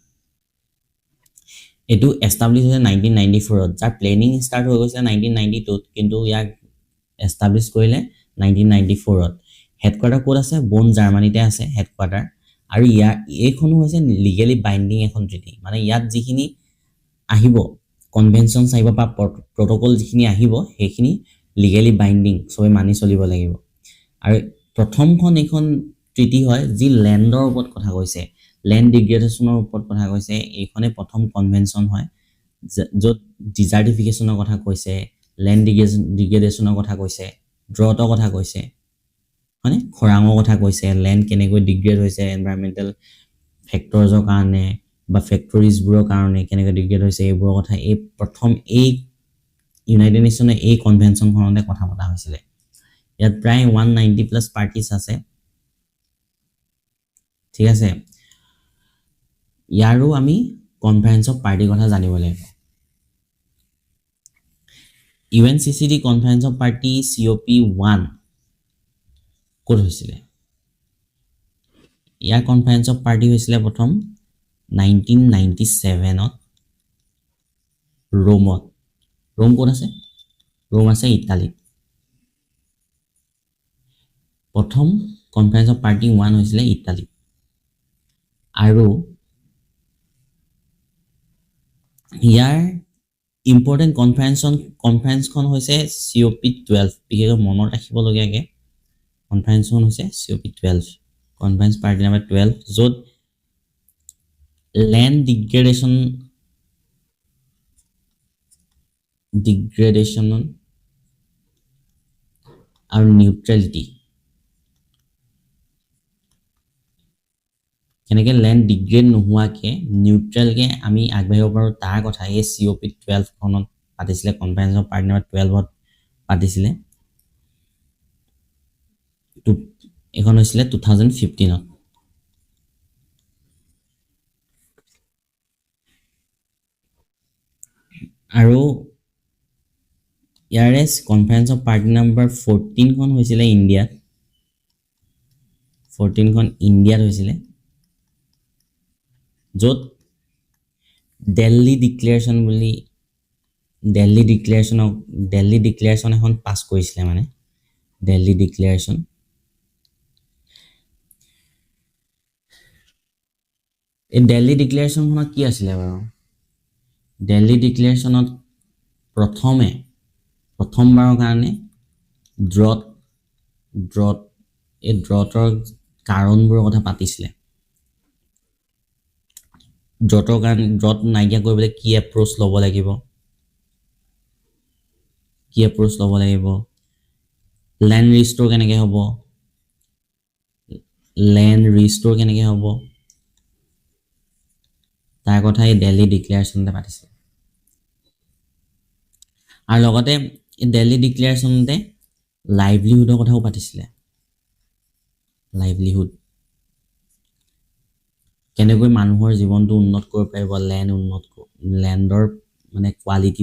এইটো এষ্টাব্লিছ হৈছে 1994ত যাৰ প্লেনিং ষ্টাৰ্ট হৈ গৈছে 1992ত কিন্তু ইয়াক এষ্টাব্লিছ কৰিলে 1994ত হেডকোৱাৰ্টাৰ ক'ত আছে বন জাৰ্মানীতে আছে হেডকোৱাৰ্টাৰ আৰু এইখনো হৈছে লিগেলি বাইণ্ডিং এখন ট্ৰিটি মানে ইয়াত যিখিনি আহিব কনভেনশ্যনছ আহিব বা প্ৰট'কল যিখিনি আহিব সেইখিনি লিগেলি বাইণ্ডিং চবে মানি চলিব লাগিব আৰু প্ৰথমখন এইখন ট্ৰিটি হয় যি লেণ্ডৰ ওপৰত কথা কৈছে লেণ্ড ডিগ্ৰেডেশ্যনৰ ওপৰত কথা কৈছে এইখনে প্ৰথম কনভেনশ্যন হয় য'ত ডিজাৰ্টিফিকেশ্যনৰ কথা কৈছে লেণ্ড ডিগ্ৰেডেশ্যনৰ কথা কৈছে ড্ৰটৰ কথা কৈছে হয়নে খৰাঙৰ কথা কৈছে লেণ্ড কেনেকৈ ডিগ্ৰেড হৈছে এনভাইৰমেণ্টেল ফেক্টৰছৰ কাৰণে বা ফেক্টৰীজবোৰৰ কাৰণে কেনেকৈ ডিগ্ৰেড হৈছে এইবোৰৰ কথা এই প্ৰথম এই ইউনাইটেড নেশ্যনে এই কনভেনশ্যনখনতে কথা পতা হৈছিলে ইয়াত প্ৰায় 190+ পাৰ্টিজ আছে ঠিক আছে ইয়াৰো আমি কনফাৰেন্স অফ পাৰ্টিৰ কথা জানিব লাগিব UNCCD conference of party COP1 ক'ত হৈছিলে ইয়াৰ কনফাৰেন্স অফ পাৰ্টি হৈছিলে প্ৰথম 1997ত ৰোমত ৰোম ক'ত আছে ৰোম আছে ইটালীত প্ৰথম কনফাৰেন্স অফ পাৰ্টি 1 হৈছিলে ইটালীত আৰু ইয়াৰ ইম্পৰ্টেণ্ট কনফাৰেন্সখন হৈছে COP12 বিশেষকৈ মনত ৰাখিবলগীয়াকৈ কনফাৰেন্সখন হৈছে COP12 কনফাৰেন্স পাৰ্টি নম্বৰ 12 য'ত লেণ্ড ডিগ্ৰেডেশ্যন ডিগ্ৰেডেশ্যন আৰু নিউট্ৰেলিটি কেনেকৈ লেণ্ড ডিগ্ৰেড নোহোৱাকৈ নিউট্ৰেলকৈ আমি আগবাঢ়িব পাৰোঁ তাৰ কথা এই COP12খনত পাতিছিলে কনফাৰেন্স অফ পাৰ্টি নম্বৰ 12ত পাতিছিলে এখন হৈছিলে 2015ত আৰু ইয়াৰে কনফাৰেন্স অফ পাৰ্টি নম্বৰ 14খন হৈছিলে ইণ্ডিয়াত 14খন ইণ্ডিয়াত হৈছিলে য'ত দিল্লী ডিক্লেৰেশ্যন এখন পাছ কৰিছিলে মানে দিল্লী ডিক্লেৰেশ্যন এই দিল্লী ডিক্লেৰেশ্যনখনত কি আছিলে বাৰু দিল্লী ডিক্লেৰেশ্যনত প্ৰথমবাৰৰ কাৰণে ড্ৰটৰ কাৰণবোৰৰ কথা পাতিছিলে ড্ৰটৰ কাৰণে ড্ৰট নাইকিয়া কৰিবলৈ কি এপ্ৰ'চ ল'ব লাগিব লেণ্ড ৰিষ্ট'ৰ কেনেকৈ হ'ব তাৰ কথা এই দিল্লী ডিক্লেৰেশ্যনতে পাতিছিলে আৰু লগতে এই দিল্লী ডিক্লেৰেশ্যনতে লাইভলিহুডৰ কথাও পাতিছিলে লাইভলিহুড কেনেকৈ মানুহৰ জীৱনটো উন্নত কৰিব পাৰিব লেণ্ডৰ মানে কোৱালিটি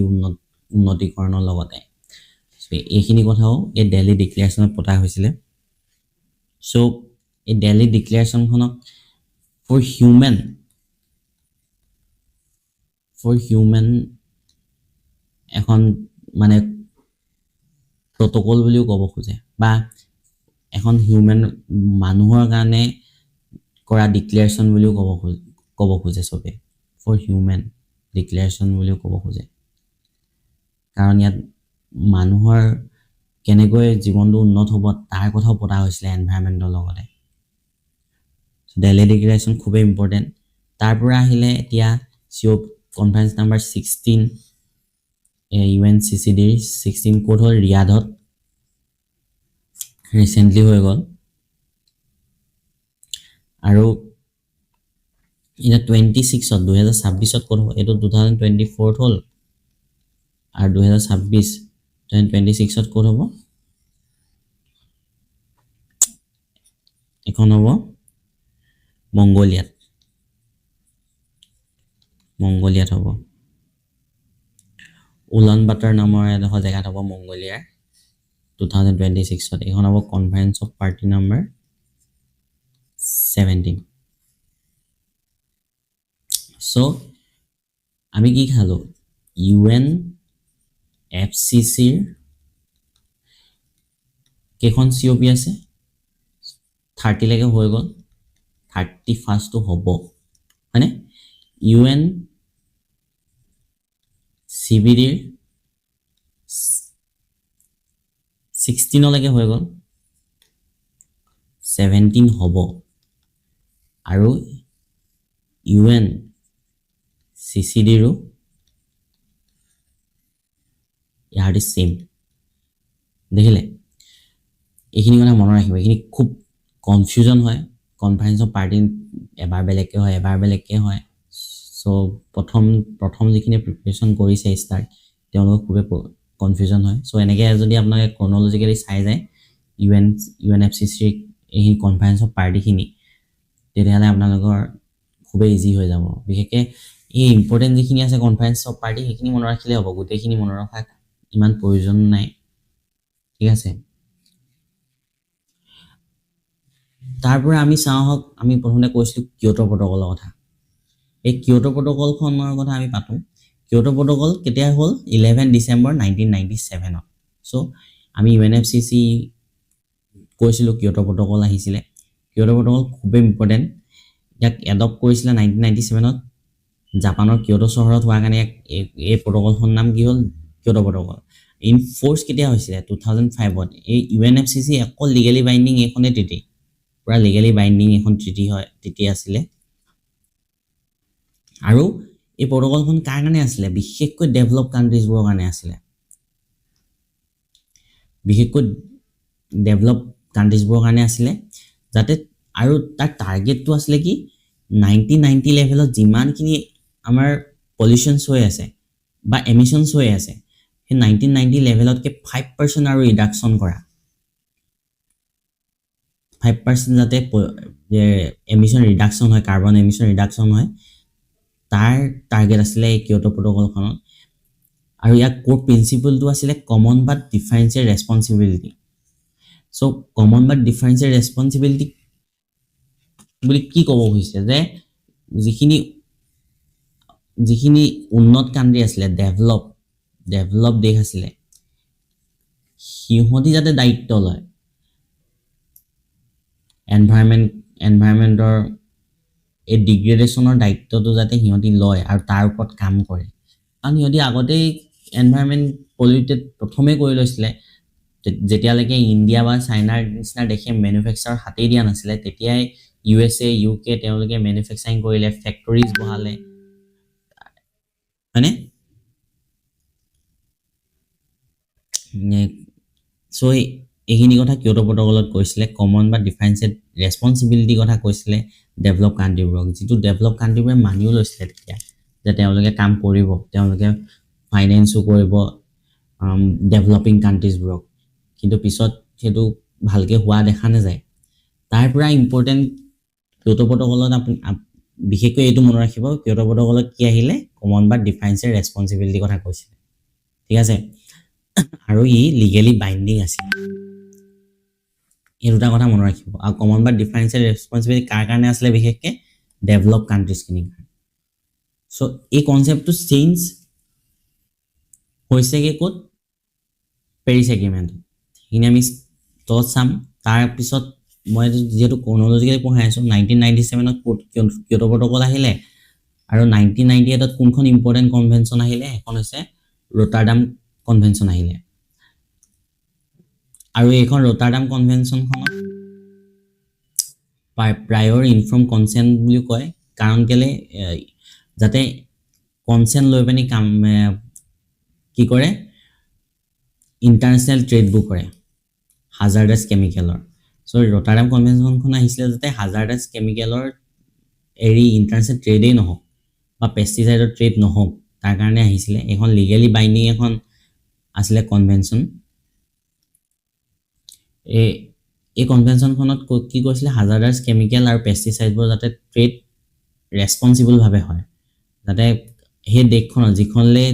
উন্নতিকৰণৰ লগতে এইখিনি কথাও এই দিল্লী ডিক্লেৰেশ্যনত পতা হৈছিলে চ' এই দিল্লী ডিক্লেৰেশ্যনখনক ফৰ হিউমেন এখন মানে প্ৰট'কল বুলিও ক'ব খোজে বা এখন মানুহৰ কাৰণে কৰা ডিক্লেৰেশ্যন বুলিও ক'ব খোজে চবে ফৰ হিউমেন ডিক্লেৰেশ্যন বুলিও ক'ব খোজে কাৰণ ইয়াত মানুহৰ কেনেকৈ জীৱনটো উন্নত হ'ব তাৰ কথাও পতা হৈছিলে এনভাইৰনমেণ্টৰ লগতে দিল্লী ডিক্লেৰেশ্যন খুবেই ইম্পৰ্টেণ্ট তাৰ পৰা আহিলে এতিয়া কনফাৰেন্স নম্বৰ 16 UNCCDৰ 16 ক'ত হ'ল ৰিয়াদত ৰিচেণ্টলি হৈ গ'ল আৰু এতিয়া 26ত 2026ত ক'ত হ'ব এইটো 2024ত হ'ল আৰু 2026ত ক'ত হ'ব এখন হ'ব মংগোলিয়াত হ'ব উলান বাটাৰ নামৰ এডোখৰ জেগাত হ'ব মংগোলিয়াৰ 2026ত এইখন হ'ব কনফাৰেন্স অফ পাৰ্টি নম্বৰ 17 চ' আমি কি খালোঁ UNFCCৰ কেইখন COP আছে 30লৈকে হৈ গ'ল 31sto হ'ব হয়নে UNCBDৰ 16লৈকে হৈ গ'ল 17 হ'ব আৰু UNCCDৰো ইয়াৰ ছেম দেখিলে এইখিনি কথা মনত ৰাখিব এইখিনি খুব কনফিউজন হয় কনফাৰেন্স অফ পাৰ্টি এবাৰ বেলেগকৈ হয় চ' প্ৰথম যিখিনি প্ৰিপেৰেশ্যন কৰিছে তেওঁলোকৰ খুবেই কনফিউজন হয় চ' এনেকৈ যদি আপোনালোকে ক্ৰনলজিকেলি চাই যায় UNFCCৰ এইখিনি কনফাৰেন্স অফ পাৰ্টিখিনি তেতিয়াহ'লে আপোনালোকৰ খুবেই ইজি হৈ যাব বিশেষকৈ এই ইম্পৰ্টেণ্ট যিখিনি আছে কনফাৰেন্স অফ পাৰ্টি সেইখিনি মনত ৰাখিলে হ'ব গোটেইখিনি মনত ৰখা ইমান প্ৰয়োজন নাই ঠিক আছে তাৰ পৰা আমি চাওঁ আমি প্ৰথমতে কৈছিলোঁ কিয়োটো প্ৰট'কলৰ কথা এই কিয়োটো প্ৰট'কলখনৰ কথা আমি পাতোঁ কিয়োটো প্ৰট'কল কেতিয়া হ'ল 11 ডিচেম্বৰ 1997ত চ' আমি UNFCC কৈছিলোঁ কিয়োটো প্ৰট'কল আহিছিলে কিয়োটো প্ৰট'কল খুবেই ইম্পৰ্টেণ্ট ইয়াক এডপ্ট কৰিছিলে 1997ত জাপানৰ কিয়োটো চহৰত হোৱাৰ কাৰণে এই প্ৰট'কলখনৰ নাম কি হ'ল কিয়োটো প্ৰট'কল ইন ফ'ৰ্চ কেতিয়া হৈছিলে 2005ত এই UNFCC অকল লিগেলি বাইণ্ডিং এইখনেই ট্ৰিটি পুৰা লিগেলি বাইণ্ডিং এখন ট্ৰিটি আছিলে আৰু এই প্ৰট'কলখন কাৰ কাৰণে আছিলে বিশেষকৈ ডেভেলপ কাণ্ট্ৰিজবোৰৰ কাৰণে আছিলে বিশেষকৈ ডেভেলপ কাণ্ট্ৰিজবোৰৰ কাৰণে আছিলে যাতে আৰু তাৰ টাৰ্গেটটো আছিলে কি 1990 লেভেলত যিমানখিনি আমাৰ পলিউশ্যনছ হৈ আছে বা এমিশ্যনছ হৈ আছে সেই 1990 লেভেলতকৈ 5% আৰু ৰিডাকশ্যন কৰা 5% যাতে এমিশ্যন ৰিডাকশ্যন হয় কাৰ্বন এমিশ্যন ৰিডাকশ্যন হয় তাৰ টাৰ্গেট আছিলে এই কিয়োটো প্ৰট'কলখনত আৰু ইয়াৰ কোৰ প্ৰিন্সিপলটো আছিলে কমন বাট ডিফাৰেঞ্চিয়েল ৰেছপন্সিবিলিটি চ' কমন বাট ডিফাৰেঞ্চিয়েল ৰেছপন্সিবিলিটি বুলি কি ক'ব খুজিছে যে যিখিনি উন্নত কাণ্ট্ৰি আছিলে ডেভেলপ দেশ আছিলে সিহঁতি যাতে দায়িত্ব লয় এনভাইৰমেণ্টৰ এই ডিগ্ৰেডেশ্যনৰ দায়িত্বটো যাতে সিহঁতি লয় আৰু তাৰ ওপৰত কাম কৰে কাৰণ সিহঁতি আগতেই এনভাইৰমেণ্ট পলিউটেড প্ৰথমে কৰি লৈছিলে যেতিয়ালৈকে ইণ্ডিয়া বা চাইনাৰ নিচিনা দেশে মেনুফেকচাৰ হাতেই দিয়া নাছিলে তেতিয়াই USA UK তেওঁলোকে মেনুফেকচাৰিং কৰিলে ফেক্টৰিজ বহালে হয়নে চ' এইখিনি কথা কিয়োটো প্ৰট'কলত কৈছিলে কমন বা ডিফাৰেঞ্চিয়েল ৰেছপন্সিবিলিটিৰ কথা কৈছিলে ডেভেলপ কাণ্ট্ৰিবোৰক যিটো ডেভেলপ কাণ্ট্ৰিবোৰে মানিও লৈছিলে তেতিয়া যে তেওঁলোকে কাম কৰিব তেওঁলোকে ফাইনেন্সো কৰিব ডেভেলপিং কাণ্ট্ৰিজবোৰক কিন্তু পিছত সেইটো ভালকৈ হোৱা দেখা নাযায় তাৰ পৰা ইম্পৰ্টেণ্ট কিয়োটো প্ৰট'কলত আপুনি বিশেষকৈ এইটো মনত ৰাখিব কিয়োটো প্ৰট'কলত কি আহিলে কমন বা ডিফাৰেঞ্চিয়েল ৰেছপন্সিবিলিটিৰ কথা কৈছিলে ঠিক আছে আৰু ই লিগেলি বাইণ্ডিং আছিল এই দুটা কথা মনত ৰাখিব আৰু কমন বা ডিফাৰেঞ্চিয়েল ৰেছপন্সিবিলিটি কাৰ কাৰণে আছিলে বিশেষকৈ ডেভেলপ কাণ্ট্ৰিজখিনিৰ কাৰণে চ' এই কনচেপ্টটো চেঞ্জ হৈছেগৈ ক'ত পেৰিছ এগ্ৰিমেণ্ট সেইখিনি আমি তলত চাম তাৰপিছত মই যিহেতু ক্ৰনলজিকেলি পঢ়াই আছোঁ 1997ত কিয়োটো প্ৰট'কল আহিলে আৰু 1998ত কোনখন ইম্পৰ্টেণ্ট কনভেনশ্যন আহিলে এখন হৈছে ৰটাৰডাম কনভেনশ্যন আহিলে আৰু এইখন ৰটাৰডাম কনভেনশ্যনখনত প্ৰায়ৰ ইনফৰ্ম কনচেণ্ট বুলি কয় কাৰণ কেলে যাতে কনচেণ্ট লৈ পিনি কাম কি কৰে ইণ্টাৰনেশ্যনেল ট্ৰেডবোৰ কৰে হাজাৰডাছ কেমিকেলৰ চ' ৰটাৰডাম কনভেনশ্যনখন আহিছিলে যাতে হাজাৰডাছ কেমিকেলৰ এৰি ইণ্টাৰনেশ্যনেল ট্ৰেডেই নহওক বা পেষ্টিচাইডৰ ট্ৰেড নহওক তাৰ কাৰণে আহিছিলে এইখন লিগেলি বাইণ্ডিং এখন আছিলে কনভেনশ্যন এই কনভেনশ্যনখনত কি কৈছিলে হাজাৰডাছ কেমিকেল আৰু পেষ্টিচাইডবোৰ যাতে ট্ৰেড ৰেছপন্সিবলভাৱে হয় যাতে সেই দেশখনত যিখনলৈ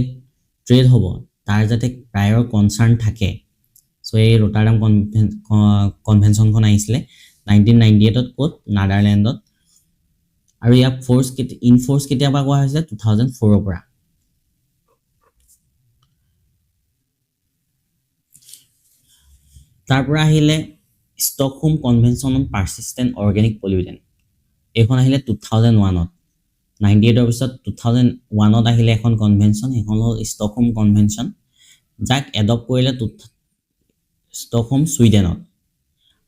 ট্ৰেড হ'ব তাৰ যাতে প্ৰায়ৰ কনচাৰ্ণ থাকে চ' এই ৰটাৰডাম কনভেনশ্যনখন আহিছিলে 1998ত ক'ত নাডাৰলেণ্ডত আৰু ইয়াক ইনফ'ৰ্চ কেতিয়াবা কৰা হৈছে 2004ৰ পৰা তাৰ পৰা আহিলে Stockholm convention on persistent organic pollutant এইখন আহিলে 2001ত 98ৰ পিছত 2001ত আহিলে এখন কনভেনশ্যন সেইখন হ'ল ষ্টকহোম কনভেনশ্যন যাক এডপ্ট কৰিলে ষ্টকহোম ছুইডেনত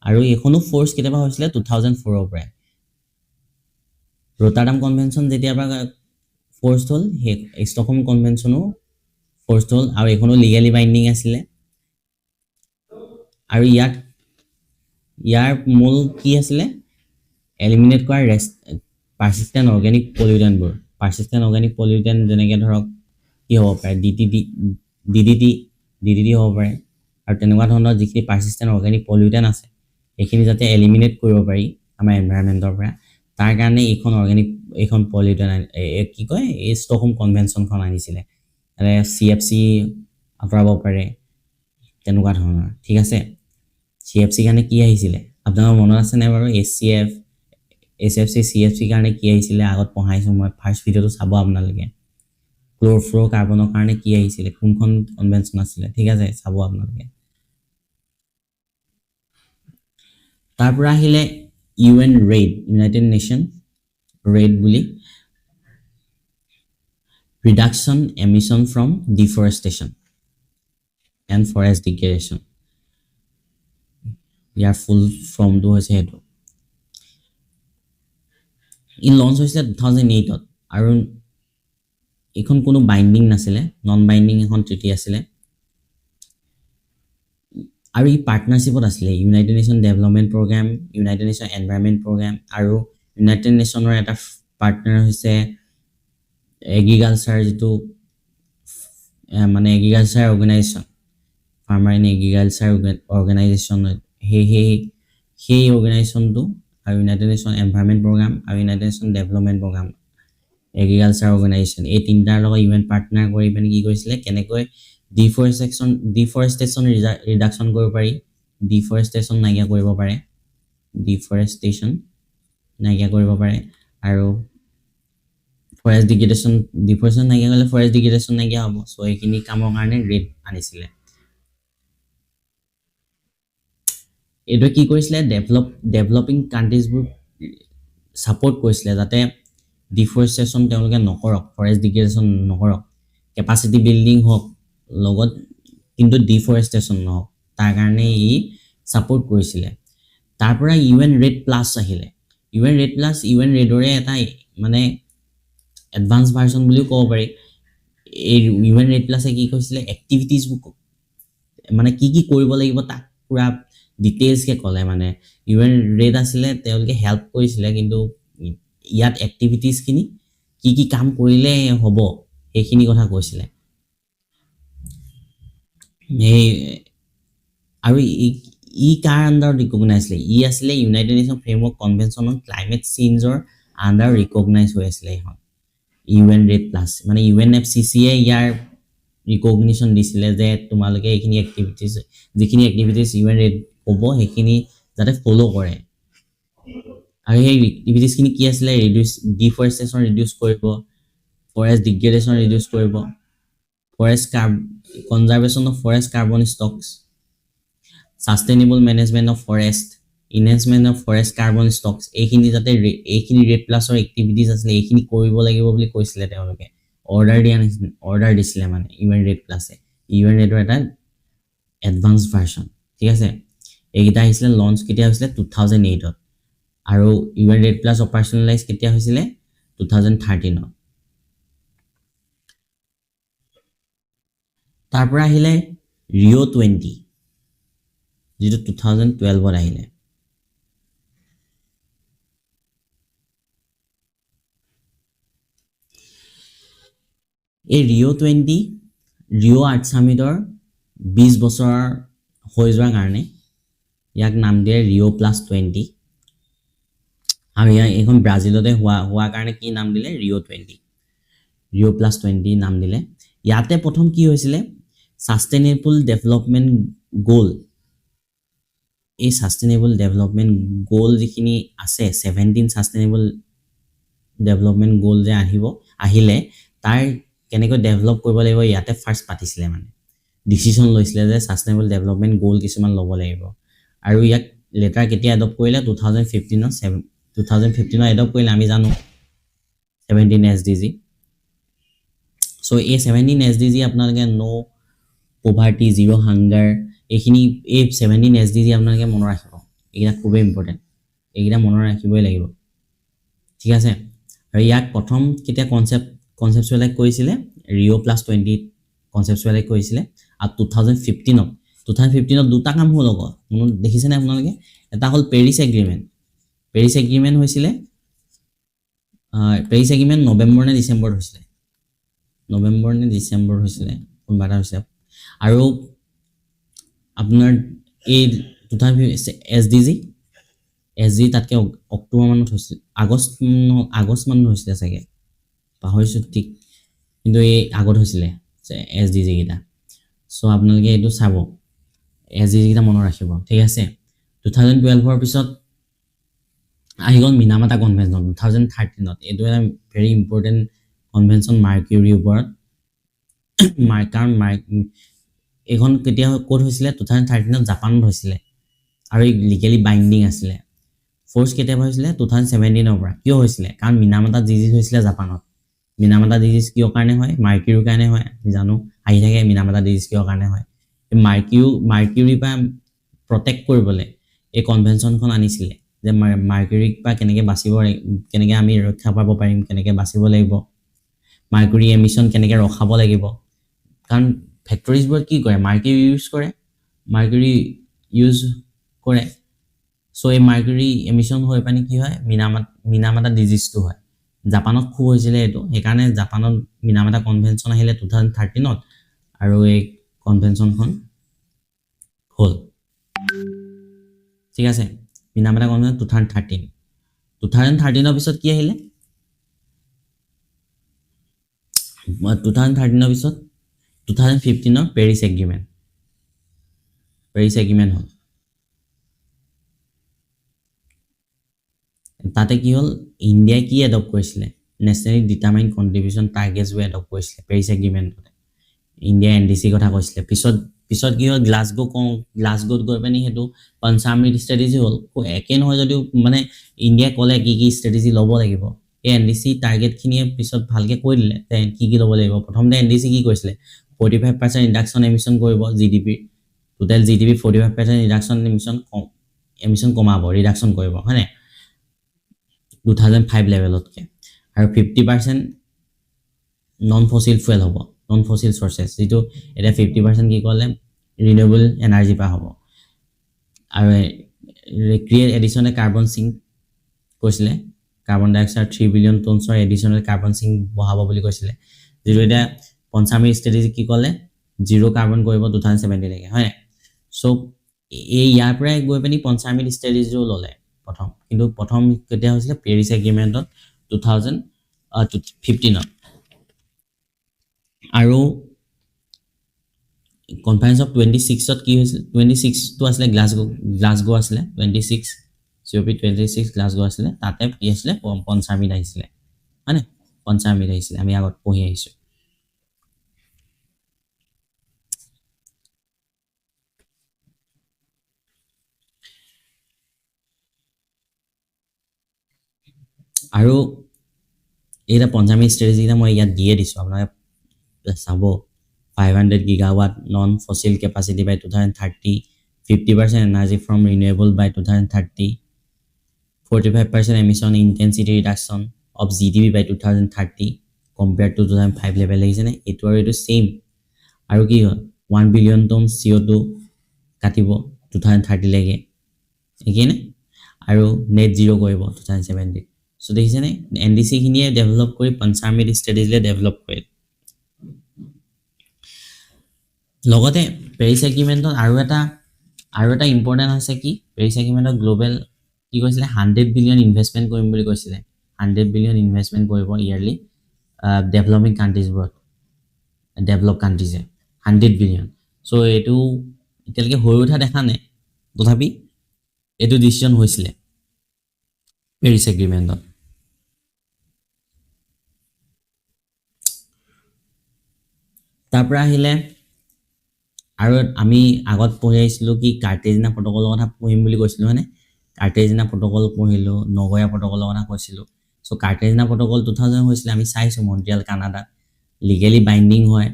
আৰু এইখনো ফ'ৰ্চ কেতিয়াবা হৈছিলে 2004ৰ পৰাই ৰটাৰডাম কনভেনশ্যন যেতিয়াৰ পৰা ফ'ৰ্চ হ'ল সেই ষ্টকহোম কনভেনশ্যনো ফ'ৰ্চ হ'ল আৰু এইখনো লিগেলি বাইণ্ডিং আছিলে আৰু ইয়াৰ মূল কি আছিলে এলিমিনেট কৰা পাৰ্চিষ্টেণ্ট অৰ্গেনিক পলিউটেণ্ট যেনেকৈ ধৰক কি হ'ব পাৰে DDT হ'ব পাৰে আৰু তেনেকুৱা ধৰণৰ যিখিনি পাৰ্চিষ্টেণ্ট অৰ্গেনিক পলিউটেণ্ট আছে সেইখিনি যাতে এলিমিনেট কৰিব পাৰি আমাৰ এনভাইৰনমেণ্টৰ পৰা তাৰ কাৰণে এইখন পলিউটেণ্ট কি কয় এই ষ্টকহোম কনভেনশ্যনখন আনিছিলে CFC আঁতৰাব পাৰে তেনেকুৱা ধৰণৰ ঠিক আছে CFC কাৰণে কি আহিছিলে আপোনালোকৰ মনত আছে নাই বাৰু SFC CFC কাৰণে কি আহিছিলে আগত পঢ়াইছোঁ মই ফাৰ্ষ্ট ভিডিঅ'টো চাব আপোনালোকে ক্ল'ৰফ্ল'ৰ কাৰ্বনৰ কাৰণে কি আহিছিলে কোনখন কনভেনশ্যন আছিলে ঠিক আছে চাব আপোনালোকে তাৰ পৰা আহিলে UN REID United Nation REID বুলি reduction emission from deforestation and forest degradation ইয়াৰ ফুল ফৰ্মটো হৈছে সেইটো ই লঞ্চ হৈছিলে 2008ত আৰু এখন কোনো বাইণ্ডিং নাছিলে, নন বাইণ্ডিং এখন ট্ৰিটি আছিলে আৰু ই পাৰ্টনাৰশ্বিপত আছিলে United Nation Development Programme, United Nation Environment Programme আৰু ইউনাইটেড নেশ্যনৰ এটা পাৰ্টনাৰ হৈছে এগ্ৰিকালচাৰ, যিটো মানে agriculture organisation, farmer and agriculture organisation, সেই অৰ্গেনাইজেশ্যনটো আৰু ইউনাইটেড নেশ্যন এনভাইৰনমেণ্ট প্ৰগ্ৰাম আৰু United Nation Development Programme, agriculture organisation, এই তিনিটাৰ লগত ইউএন পাৰ্টনাৰ কৰি পিনে কি কৰিছিলে, কেনেকৈ ডিফৰেষ্টেশ্যন ৰিডাকশ্যন কৰিব পাৰি, ডিফৰেষ্টেশ্যন নাইকিয়া কৰিব পাৰে, ডিফৰেষ্টেশ্যন নাইকিয়া কৰিব পাৰে আৰু ফৰেষ্ট ডিফৰেষ্টেশ্যন নাইকিয়া কৰিলে ফৰেষ্ট ডিগ্ৰেডেশ্যন নাইকিয়া হ'ব। চ' এইখিনি কামৰ কাৰণে ৰেড আনিছিলে। এইটোৱে কি কৰিছিলে, ডেভেলপিং কাণ্ট্ৰিজবোৰ ছাপৰ্ট কৰিছিলে যাতে ডিফৰেষ্টেশ্যন তেওঁলোকে নকৰক, ফৰেষ্ট ডিগ্ৰেডেশ্যন নকৰক, কেপাচিটি বিল্ডিং হওক লগত, কিন্তু ডিফৰেষ্টেশ্যন নহওক, তাৰ কাৰণে ই ছাপৰ্ট কৰিছিলে। তাৰ পৰা UN ৰেড প্লাছ আহিলে। UN ৰেড প্লাছ UN ৰেডৰে এটা মানে এডভান্স ভাৰ্জন বুলিও ক'ব পাৰি। এই UN ৰেড প্লাছে কি কৈছিলে, এক্টিভিটিজবোৰ মানে কি কি কৰিব লাগিব তাক পুৰা ডিটেইলছকৈ ক'লে। মানে UN ৰেড আছিলে, তেওঁলোকে হেল্প কৰিছিলে, কিন্তু ইয়াত এক্টিভিটিজখিনি কি কি কাম কৰিলে হ'ব সেইখিনি কথা কৈছিলে। এই আৰু ই কাৰ আণ্ডাৰত ৰিকগনাইজ আছিলে, ই আছিলে United Nation Framework Convention on Climate চেঞ্জৰ আণ্ডাৰ ৰিকগনাইজ হৈ আছিলে এইখন UN ৰেড প্লাছ। মানে UNFCCয়ে ইয়াৰ ৰিকগনিশ্যন দিছিলে যে তোমালোকে এইখিনি এক্টিভিটিজ, যিখিনি এক্টিভিটিজ UN ৰেড হ'ব সেইখিনি যাতে ফ'ল' কৰে। আৰু সেই এক্টিভিটিজখিনি কি আছিলে, ডিফৰেষ্টেশ্যন ৰিডিউচ কৰিব, ফৰেষ্ট ডিগ্ৰেডেশ্যন ৰিডিউচ কৰিব, conservation of forest carbon stocks, sustainable management of forest, enhancement of forest carbon stocks, এইখিনি যাতে এইখিনি ৰেড প্লাছৰ এক্টিভিটিজ আছিলে এইখিনি কৰিব লাগিব বুলি কৈছিলে তেওঁলোকে। অৰ্ডাৰ দিছিলে মানে UN ৰেড প্লাছে। UN ৰেডৰ এটা এডভান্স ভাৰ্জন, ঠিক আছে। এইকেইটা আহিছিলে, লঞ্চ কেতিয়া হৈছিলে 2008ত, আৰু UN ৰেড প্লাছ অপাৰেশ্যনেলাইজ কেতিয়া হৈছিলে 2013ত। তাৰ পৰা আহিলে Rio20, যিটো 2012ত আহিলে। এই Rio20 ৰিঅ' আৰ্ট ছামিটৰ 20 বছৰ হৈ যোৱাৰ কাৰণে ইয়াক নাম দিয়ে Rio+20, আৰু এইখন ব্ৰাজিলতে হোৱাৰ কাৰণে কি নাম দিলে, Rio+20 নাম দিলে। ইয়াতে প্ৰথম কি হৈছিলে, ছাষ্টেইনেবল ডেভেলপমেণ্ট গ'ল, এই ছাষ্টেইনেবল ডেভেলপমেণ্ট গ'ল যিখিনি আছে, 17 ছাষ্টেইনেবল ডেভেলপমেণ্ট গ'ল যে আহিলে, তাৰ কেনেকৈ ডেভেলপ কৰিব লাগিব ইয়াতে ফাৰ্ষ্ট পাতিছিলে। মানে ডিচিশ্যন লৈছিলে যে ছাষ্টেইনেবল ডেভেলপমেণ্ট গ'ল কিছুমান ল'ব লাগিব, আৰু ইয়াক লেটাৰ কেতিয়া এডপ্ট কৰিলে, 2015ত এডপ্ট কৰিলে, আমি জানো 17 SDG। চ' এই 17 SDG আপোনালোকে ন' পভাৰ্টি, জিৰ' হাংগাৰ, এইখিনি এই 17 SDG আপোনালোকে মনত ৰাখিব, এইকেইটা খুবেই ইম্পৰ্টেণ্ট, এইকেইটা মনত ৰাখিবই লাগিব, ঠিক আছে। আৰু ইয়াক প্ৰথম কেতিয়া কনচেপচুৱেলাইজ কৰিছিলে, Rio+20 কনচেপচুৱেলাইজ কৰিছিলে। আৰু 2015ত দুটা কাম হ'ল আকৌ, মনত দেখিছেনে আপোনালোকে, এটা হ'ল পেৰিছ এগ্ৰিমেণ্ট হৈছিলে, পেৰিছ এগ্ৰিমেণ্ট নৱেম্বৰ নে ডিচেম্বৰত হৈছিলে, কোনোবা এটা হৈছিলে। আৰু আপোনাৰ এই 2015 SDG তাতকৈ অক্টোবৰ মানত হৈছিলে, আগষ্ট মানত হৈছিলে চাগে, পাহৰিছোঁ ঠিক, কিন্তু এই আগত হৈছিলে SDG কেইটা। চ' আপোনালোকে এইটো চাব, SDG কেইটা মনত ৰাখিব, ঠিক আছে। 2012ৰ পিছত আহি গ'ল মিনামাতা কনভেনশ্যন 2013ত। এইটো এটা ভেৰি ইম্পৰ্টেণ্ট কনভেনশ্যন মাৰ্কিউৰীৰ ওপৰত, কাৰণ এইখন কেতিয়া ক'ত হৈছিলে, 2013ত জাপানত হৈছিলে, আৰু এই লিগেলি বাইণ্ডিং আছিলে। ফ'ৰ্চ কেতিয়াবা হৈছিলে, 2017ৰ পৰা। কিয় হৈছিলে, কাৰণ মিনামাতা ডিজিজ হৈছিলে জাপানত। মিনামাতা ডিজিজ কিয় কাৰণে হয়, মাৰ্কিউৰীৰ কাৰণে হয়, আমি জানো, আহি থাকে মিনামাতা ডিজিজ কিয় কাৰণে হয়। মাৰ্কিউৰীৰ পৰা প্ৰটেক্ট কৰিবলৈ এই কনভেনশ্যনখন আনিছিলে, যে মাৰ্কিউৰীৰ পৰা কেনেকৈ আমি ৰক্ষা পাব পাৰিম, কেনেকৈ বাচিব লাগিব। মাৰ্কুৰী এমিশ্যন কেনেকৈ ৰখাব লাগিব কাৰণ ফেক্টৰীজবোৰত কি কৰে মাৰ্কুৰী ইউজ কৰে সো এই মাৰ্কুৰী এমিশ্যন হৈ পানি কি হয় মিনামাটা ডিজিজটো হয় জাপানত খুব হৈছিলে এইটো সেইকাৰণে জাপানত মিনামাটা কনভেনশ্যন আহিলে 2013ত আৰু এই কনভেনশ্যনখন হ'ল ঠিক আছে মিনামাটা কনভেনশ্যন 2013ৰ পিছত কি আহিলে 2013ৰ পিছত 2015ৰ পেৰিছ এগ্ৰিমেণ্ট হ'ল তাতে কি হ'ল ইণ্ডিয়াই কি এডপ্ট কৰিছিলে নেশ্যনেলি ডিটাৰমাইন কন্ট্ৰিবিউশ্যন টাৰ্গেটছবোৰ এডপ্ট কৰিছিলে পেৰিছ এগ্ৰিমেণ্টত ইণ্ডিয়া এনডিচি কথা কৈছিলে পিছত কি হ'ল গ্লাছগোত গৈ পিনি সেইটো পঞ্চামিট ষ্ট্ৰেটেজি হ'ল একে নহয় যদিও মানে ইণ্ডিয়াই ক'লে কি ষ্ট্ৰেটেজি ল'ব লাগিব এই এনডিচি টাৰ্গেটখিনিয়ে পিছত ভালকৈ কৈ দিলে কি ল'ব লাগিব প্ৰথমতে এনডিচি কি কৈছিলে 45% ৰিডাকশ্যন এমিশ্যন কৰিব GDP total GDP 45% reduction emission কমাব ৰিডাকশ্যন কৰিব হয়নে 2005 লেভেলতকৈ আৰু 50% নন ফসিল ফুয়েল হ'ব নন ফসিল সোৰ্সেস যেটো এটা 50% কি ক'লে ৰিনিউৱেবল এনাৰ্জি পা হ'ব আৰু ক্ৰিয়েট এডিশনাল কাৰ্বন সিঙ্ক কৈছিলে কাৰ্বন ডাইঅক্সাইড 3 বিলিয়ন টনছৰ এডিশনাল কাৰ্বন সিঙ্ক বহাব বুলি কৈছিলে যেটো এটা পঞ্চামী ষ্ট্ৰেটেজি কি ক'লে জিৰো কাৰ্বন কৰিব 2070 লৈকে হয় সো এই ইয়াৰ পৰাই গৈ পিনি পঞ্চামী ষ্ট্ৰেটেজিও ল'লে কিন্তু প্ৰথম কেতিয়া হৈছিলে পেৰিছ এগ্ৰিমেণ্টত 2015ত আৰু কনফাৰেন্স অফ 26ত কি হৈছিল 26 টো আছিলে গ্লাছগো আছিলে 26 COP 26 গ্লাছগো আছিলে তাতে কি আছিলে পঞ্চামিত আহিছিলে মানে পঞ্চামিত আহিছিলে আমি আগত পঢ়ি আহিছো আৰু এটা পঞ্চামী ষ্ট্ৰেটেজিটা মই ইয়াত দিয়ে দিছো আপোনালোকে চাব 500 gigawatt non-fossil capacity by 2030, 50% energy from renewable by 2030, 45% emission intensity reduction of GDP by 2030 compared to 2005 level লাগিছে নে এটো আৰু এটো সেম আৰু কি হয় 1 billion ton CO2 কাটিব 2030 লৈকে একেনে আৰু net zero কৰিব 2070 সো দেখিছে নে এনডিসি খিনিয়ে ডেভেলপ কৰি পঞ্চামী ষ্ট্ৰেটেজিলে ডেভেলপ কৰে লগতে পেৰিছ এগ্ৰিমেণ্টত আৰু এটা ইম্পৰ্টেন্ট আছে কি পেৰিছ এগ্ৰিমেণ্টত গ্লোবেল কি কৈছিলে 100 বিলিয়ন ইনভেষ্টমেন্ট কৰিম বুলি কৈছিলে 100 বিলিয়ন ইনভেষ্টমেন্ট কৰিব ইয়াৰলি ডেভেলপিং কান্ট্ৰিজবোৰত ডেভেলপ কান্ট্ৰিজে 100 বিলিয়ন সো এটো এতিয়ালৈকে হৈ উঠা দেখা নাই তথাপি এটো ডিসিশন হৈছিলে পেৰিছ এগ্ৰিমেণ্টত তাৰ পৰা আহিলে আৰু আমি আগত পঢ়ি আহিছিলো কি কাৰ্টেজিনা প্ৰটোকলৰ কথা পঢ়িম বুলি কৈছিলো হয়নে কাৰ্টেজিনা প্ৰটোকল পঢ়িলো নগয়া প্ৰটোকলৰ কথা কৈছিলো সো কাৰ্টেজিনা প্ৰটোকল 2000 হৈছিলে আমি চাইছো মন্ট্ৰিয়াল কানাডা লিগেলি বাইন্ডিং হয়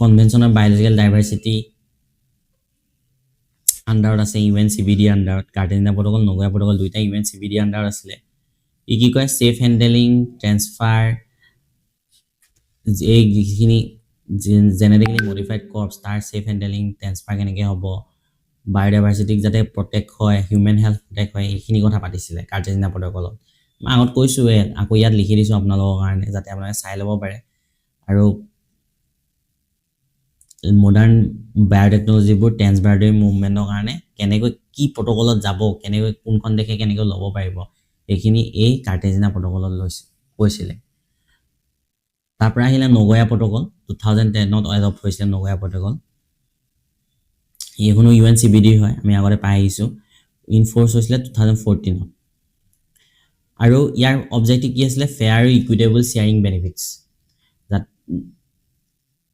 কনভেনশন অফ বায়োলজিক্যাল ডাইভাৰ্চিটি আন্ডাৰত আছে UNCBD আন্ডাৰত কাৰ্টেজিনা প্ৰটোকল নগয়া প্ৰটোকল দুইটা UNCBD আন্ডাৰত আছিলে কি কয় সেফ হ্যান্ডলিং ট্ৰান্সফাৰ এই যিখিনি genetically modified crops তাৰ safe handling transfer কেনেকৈ হ'ব বায়োডাইভাৰ্চিটি যাতে প্ৰটেক্ট হয় হিউম্যান হেলথ প্ৰটেক্ট হয় এইখিনি কথা পাতিছিলে কাৰ্টেজিনা প্ৰটোকলত মই আগত কৈছো আকৌ ইয়াত লিখি দিছো আপোনালোকৰ কাৰণে যাতে আপোনালোকে চাই ল'ব পাৰে আৰু মডাৰ্ন বায়োটেকনলজিবোৰ ট্ৰান্সবাৰ্ডাৰী মুভমেন্টৰ কাৰণে কেনেকৈ কি প্ৰটোকলত যাব কেনেকৈ কোনখন দেখে কেনেকৈ ল'ব পাৰিব এইখিনি এই কাৰ্টেজিনা প্ৰটোকলত কৈছিলে তাৰ পৰা আহিলে নগয়া প্ৰটোকল 2010ত এডপ্ট হৈছিলে নগয়া প্ৰটোকল এইখনো UNCBD হয় আমি আগতে পাই আহিছো ইনফোৰ্স হৈছিলে 2014ত আৰু ইয়াৰ অবজেক্টিভ কি আছিল fair equitable sharing benefits that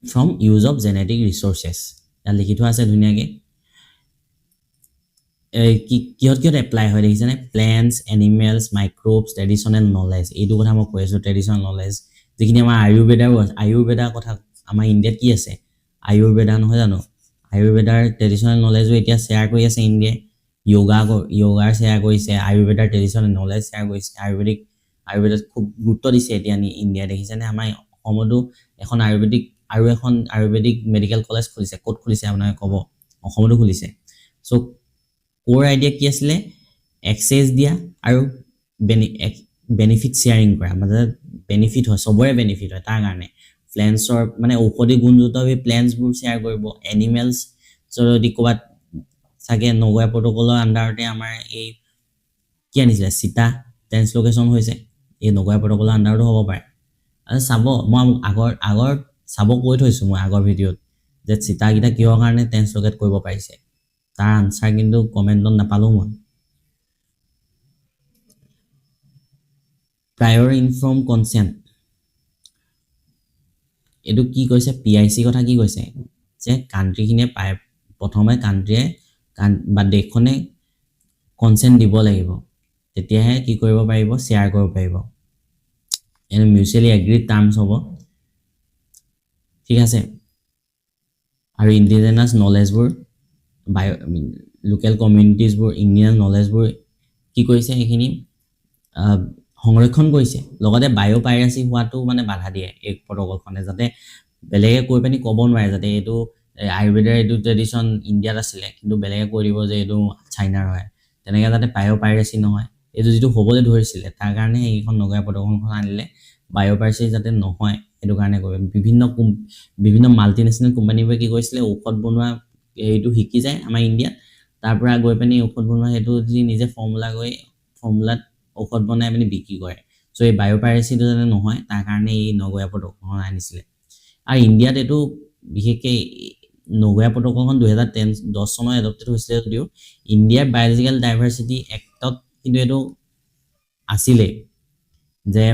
from use of genetic resources ইয়াত লিখি থোৱা আছে ধুনীয়াকে কিহত এপ্লাই হয় দেখিছেনে প্লান্টস এনিমেলস মাইক্ৰোবস ট্ৰেডিশনাল নলেজ এইটো কথা মই কৈ আছো ট্ৰেডিশনাল নলেজ যিখিনি আমাৰ আয়ুৰ্বেদাৰ কথা আমাৰ ইণ্ডিয়াত কি আছে আয়ুৰ্বেদা নহয় জানো আয়ুৰ্বেদাৰ ট্ৰেডিশনাল নলেজও এতিয়া শেয়াৰ কৰি আছে ইণ্ডিয়াই যোগাৰ শেয়াৰ কৰিছে আয়ুৰ্বেদাৰ ট্ৰেডিশনাল নলেজ শেয়াৰ কৰিছে আয়ুৰ্বেদিক আয়ুৰ্বেদত খুব গুৰুত্ব দিছে এতিয়া ইণ্ডিয়া দেখিছেনে আমাৰ অসমতো এখন আয়ুৰ্বেদিক মেডিকেল কলেজ খুলিছে ক'ত খুলিছে আপোনাক ক'ব অসমতো খুলিছে সো কোৰ আইডিয়া কি আছিলে এক্সেছ দিয়া আৰু বেনিফিট শ্বেয়াৰিং কৰা মানে বেনিফিট হয় সবৰে বেনিফিট হয় তাৰ কাৰণে প্লেন্টছৰ মানে ঔষধি গুণযুক্ত প্লেন্টছবোৰ শ্বেয়াৰ কৰিব এনিমেলছ যদি ক'ৰবাত চাগে নগয়া প্ৰট'কলৰ আণ্ডাৰতে আমাৰ এই কি আনিছিলে চিতা ট্ৰেন্সলোকেশ্যন হৈছে এই নগয়া প্ৰট'কলৰ আণ্ডাৰতো হ'ব পাৰে আৰু চাব মই আগৰ চাব কৈ থৈছোঁ মই আগৰ ভিডিঅ'ত যে চিতাকেইটা কিহৰ কাৰণে ট্ৰেন্সলোকেট কৰিব পাৰিছে তাৰ আনচাৰ কিন্তু কমেণ্টত নাপালোঁ মই প্ৰায়ৰ ইনফৰ্ম কনচেণ্ট এইটো কি কৈছে PIC কথা কি কৈছে যে কাণ্ট্ৰিখিনিয়ে প্ৰথমে কাণ্ট্ৰিয়ে বা দেশখনে কনচেণ্ট দিব লাগিব তেতিয়াহে কি কৰিব পাৰিব শ্বেয়াৰ কৰিব পাৰিব এনে মিউচুৱেলি এগ্ৰিড টাৰ্মছ হ'ব ঠিক আছে আৰু ইণ্ডিজিনাছ নলেজবোৰ লোকেল কমিউনিটিজবোৰ ইণ্ডিয়ান নলেজবোৰ কি কৰিছে সেইখিনি সংৰক্ষণ কৰিছে লগতে বায়'পাইৰাচি হোৱাটো মানে বাধা দিয়ে এই প্ৰট'কলখনে যাতে বেলেগে কৈ পিনি ক'ব নোৱাৰে যাতে এইটো আয়ুৰ্বেদৰ এইটো ট্ৰেডিশ্যন ইণ্ডিয়াত আছিলে কিন্তু বেলেগে কৈ দিব যে এইটো চাইনাৰ হয় তেনেকৈ যাতে বায়'পাইৰাচি নহয় এইটো যিটো হ'বলৈ ধৰিছিলে তাৰ কাৰণে এইখন নগয়া প্ৰট'কলখন আনিলে বায়'পাইৰাচি যাতে নহয় সেইটো কাৰণে কৰিব বিভিন্ন মাল্টিনেশ্যনেল কোম্পানীবোৰে কি কৰিছিলে ঔষধ বনোৱা এইটো শিকি যায় আমাৰ ইণ্ডিয়াত তাৰ পৰা গৈ পিনি ঔষধ বনোৱা সেইটো যদি নিজে ফৰ্মুলাত ঔষধ বনাই পিনি বিক্ৰী কৰে চ' এই বায়'পাইৰাচিটো যাতে নহয় তাৰ কাৰণে এই নগয়া প্ৰট'কলখন আনিছিলে আৰু ইণ্ডিয়াত এইটো বিশেষকৈ নগয়া প্ৰট'কলখন 2010 চনত এডপ্টেড হৈছিলে যদিও ইণ্ডিয়াৰ বায়'লজিকেল ডাইভাৰ্চিটি এক্টত কিন্তু এইটো আছিলে যে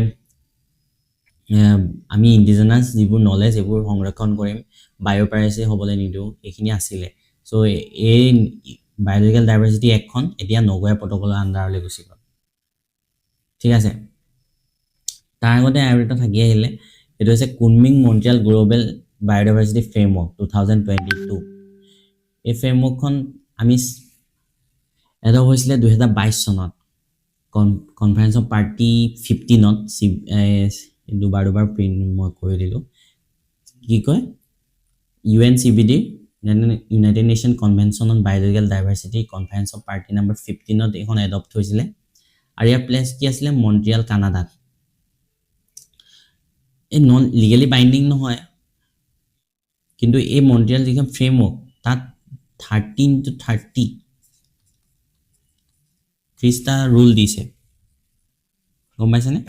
আমি ইণ্ডিজিনাছ যিবোৰ নলেজ এইবোৰ সংৰক্ষণ কৰিম বায়'পাইৰাচি হ'বলৈ নিদিওঁ এইখিনি আছিলে চ' এই বায়'লজিকেল ডাইভাৰ্চিটি এক্টখন এতিয়া নগয়া প্ৰট'কলৰ আণ্ডাৰলৈ গুচি গ'ল ঠিক আছে তাৰ আগতে আৰু এটা থাকি আহিলে এইটো হৈছে Kunming Montreal global biodiversity framework 2022 এই ফ্ৰেমৱৰ্কখন আমি এডপ্ট হৈছিলে 2022 চনত কনফাৰেন্স অফ পাৰ্টি 15ত দুবাৰ প্ৰিণ্ট মই কৰি দিলোঁ কি কয় UNCBD United Nation Convention on Biological Diversity Conference of party Number 15ত এইখন এডপ্ট হৈছিলে আৰু ইয়াৰ প্লেচ কি আছিলে মণ্ট্ৰিয়েল কানাডাত এই নন লিগেলি বাইণ্ডিং নহয় কিন্তু এই মণ্ট্ৰিয়েল যিখন ফ্ৰেমৱৰ্ক তাত 30টা ৰুল দিছে গম পাইছেনে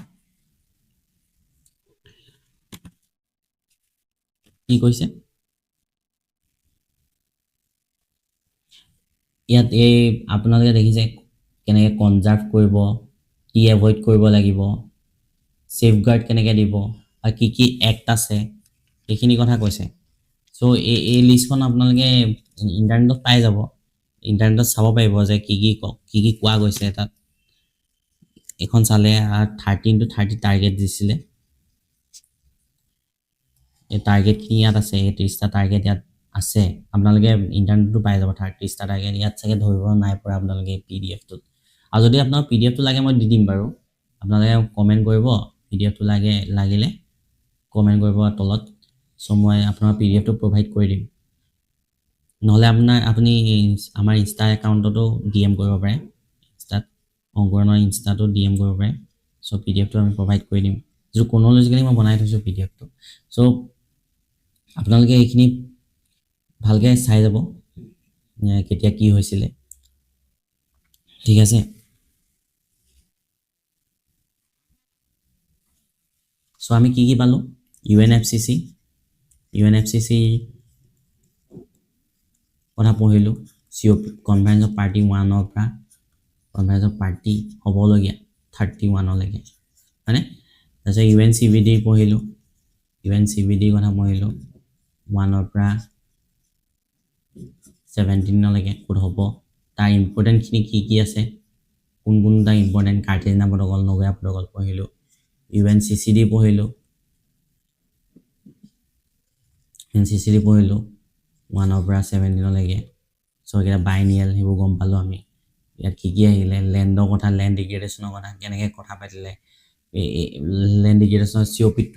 কি কৈছে ইয়াত এই আপোনালোকে দেখিছে কেনেকৈ কনজাৰ্ভ কৰিব কি এভইড কৰিব লাগিব ছেফগাৰ্ড কেনেকৈ দিব আৰু কি এক্ট আছে এইখিনি কথা কৈছে চ' এই লিষ্টখন আপোনালোকে ইণ্টাৰনেটত পাই যাব ইণ্টাৰনেটত চাব পাৰিব যে কি কোৱা গৈছে তাত এখন চালে 13 to 30 টাৰ্গেট দিছিলে এই টাৰ্গেটখিনি ইয়াত আছে এই 30টা টাৰ্গেট ইয়াত আছে আপোনালোকে ইণ্টাৰনেটটো পাই যাব 30টা টাৰ্গেট ইয়াত চাগে ধৰিব নাই পৰা আপোনালোকে PDFটোত আৰু যদি আপোনাৰ PDFটো লাগে মই দি দিম বাৰু আপোনালোকে কমেণ্ট কৰিব PDFটো লাগিলে কমেণ্ট কৰিব তলত চ' মই আপোনাৰ PDFটো প্ৰভাইড কৰি দিম নহ'লে আপুনি আমাৰ ইনষ্টা একাউণ্টতো DM কৰিব পাৰে ইনষ্টাত অংকুৰণৰ ইনষ্টাটো DM কৰিব পাৰে চ' PDFটো আমি প্ৰভাইড কৰি দিম যিটো ক্ৰনলজিকেলি মই বনাই থৈছোঁ PDFটো চ' আপোনালোকে এইখিনি ভালকৈ চাই যাব কেতিয়া কি হৈছিলে ঠিক আছে চ' আমি কি পালোঁ UNFCCC কথা পঢ়িলোঁ কনফাৰেন্স অফ পাৰ্টি 1ৰ পৰা কনফাৰেন্স অফ পাৰ্টি হ'বলগীয়া 31লৈকে হয়নে তাৰপিছত UNCBD পঢ়িলোঁ UNCBD কথা পঢ়িলোঁ 1ৰ পৰা 17লৈকে ক'ত হ'ব তাৰ ইম্পৰ্টেণ্টখিনি কি আছে কোনটা ইম্পৰ্টেণ্ট কাৰ্টেজিনা প্ৰট'কল নগয়া প্ৰট'কল পঢ়িলোঁ UNCCD পঢ়িলোঁ 1ৰ পৰা 17লৈকে চ' এইকেইটা বাইনিয়েল সেইবোৰ গম পালোঁ আমি ইয়াত কি আহিলে লেণ্ডৰ কথা লেণ্ড ডিগ্ৰেডেশ্যনৰ কথা কেনেকৈ কথা পাতিলে land degradation COP2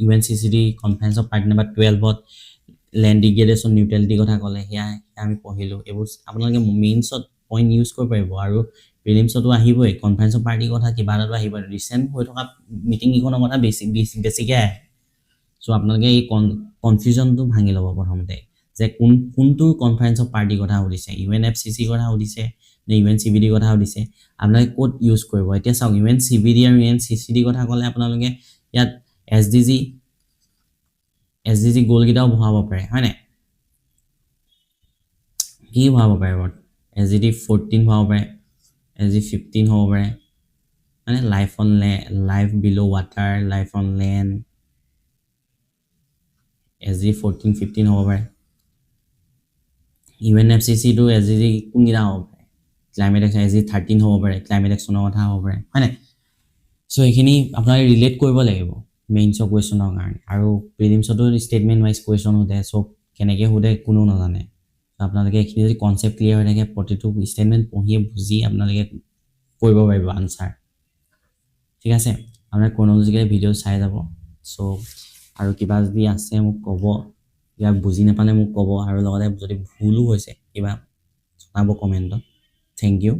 UNCCD conference of party number 12ত লেণ্ড ডিগ্ৰেডেশ্যন নিউট্ৰেলিটিৰ কথা ক'লে সেয়া আমি পঢ়িলোঁ এইবোৰ আপোনালোকে মেইনছত পইণ্ট ইউজ কৰিব পাৰিব আৰু প্ৰিলিমছতো আহিবই কনফাৰেন্স অফ পাৰ্টিৰ কথা কিবা এটাতো আহিবই ৰিচেণ্ট হৈ থকা মিটিংকেইখনৰ কথা বেছিকৈ আহে চ' আপোনালোকে এই কনফিউজনটো ভাঙি ল'ব প্ৰথমতে যে কোনটো কনফাৰেন্স অফ পাৰ্টিৰ কথা সুধিছে UNFCCৰ কথা সুধিছে নে UNCBDৰ কথা সুধিছে আপোনালোকে ক'ত ইউজ কৰিব এতিয়া চাওক UNCBD আৰু UNCCD কথা ক'লে আপোনালোকে ইয়াত SDG গ'লকেইটাও বহাব পাৰে হয় নাই কি ভৰাব পাৰে বাৰু SDG 14 ভৰাব পাৰে SDG 15 হ'ব পাৰে মানে life bill' water life on land SDG 14 15 হ'ব পাৰে UNFCCটো SDG কোনকেইটা হ'ব পাৰে ক্লাইমেট একশ্যন SDG 13 হ'ব পাৰে ক্লাইমেট একশ্যনৰ কথা হ'ব পাৰে হয় নাই চ' এইখিনি আপোনালোকে ৰিলেট কৰিব লাগিব মেইনছৰ কুৱেশ্যনৰ কাৰণে আৰু প্ৰিলিমছতো ষ্টেটমেণ্ট ৱাইজ কুৱেশ্যন সোধে চব কেনেকৈ সোধে কোনো নাজানে আপোনালোকে এইখিনি যদি কনচেপ্ট ক্লিয়াৰ হৈ থাকে প্ৰতিটো ষ্টেটমেণ্ট পঢ়িয়ে বুজি আপোনালোকে কৰিব পাৰিব আনচাৰ ঠিক আছে আপোনাৰ ক্ৰনলজিকেলি ভিডিঅ' চাই যাব চ' আৰু কিবা যদি আছে মোক ক'ব কিবা বুজি নাপালে মোক ক'ব আৰু লগতে যদি ভুলো হৈছে কিবা জনাব কমেণ্টত থেংক ইউ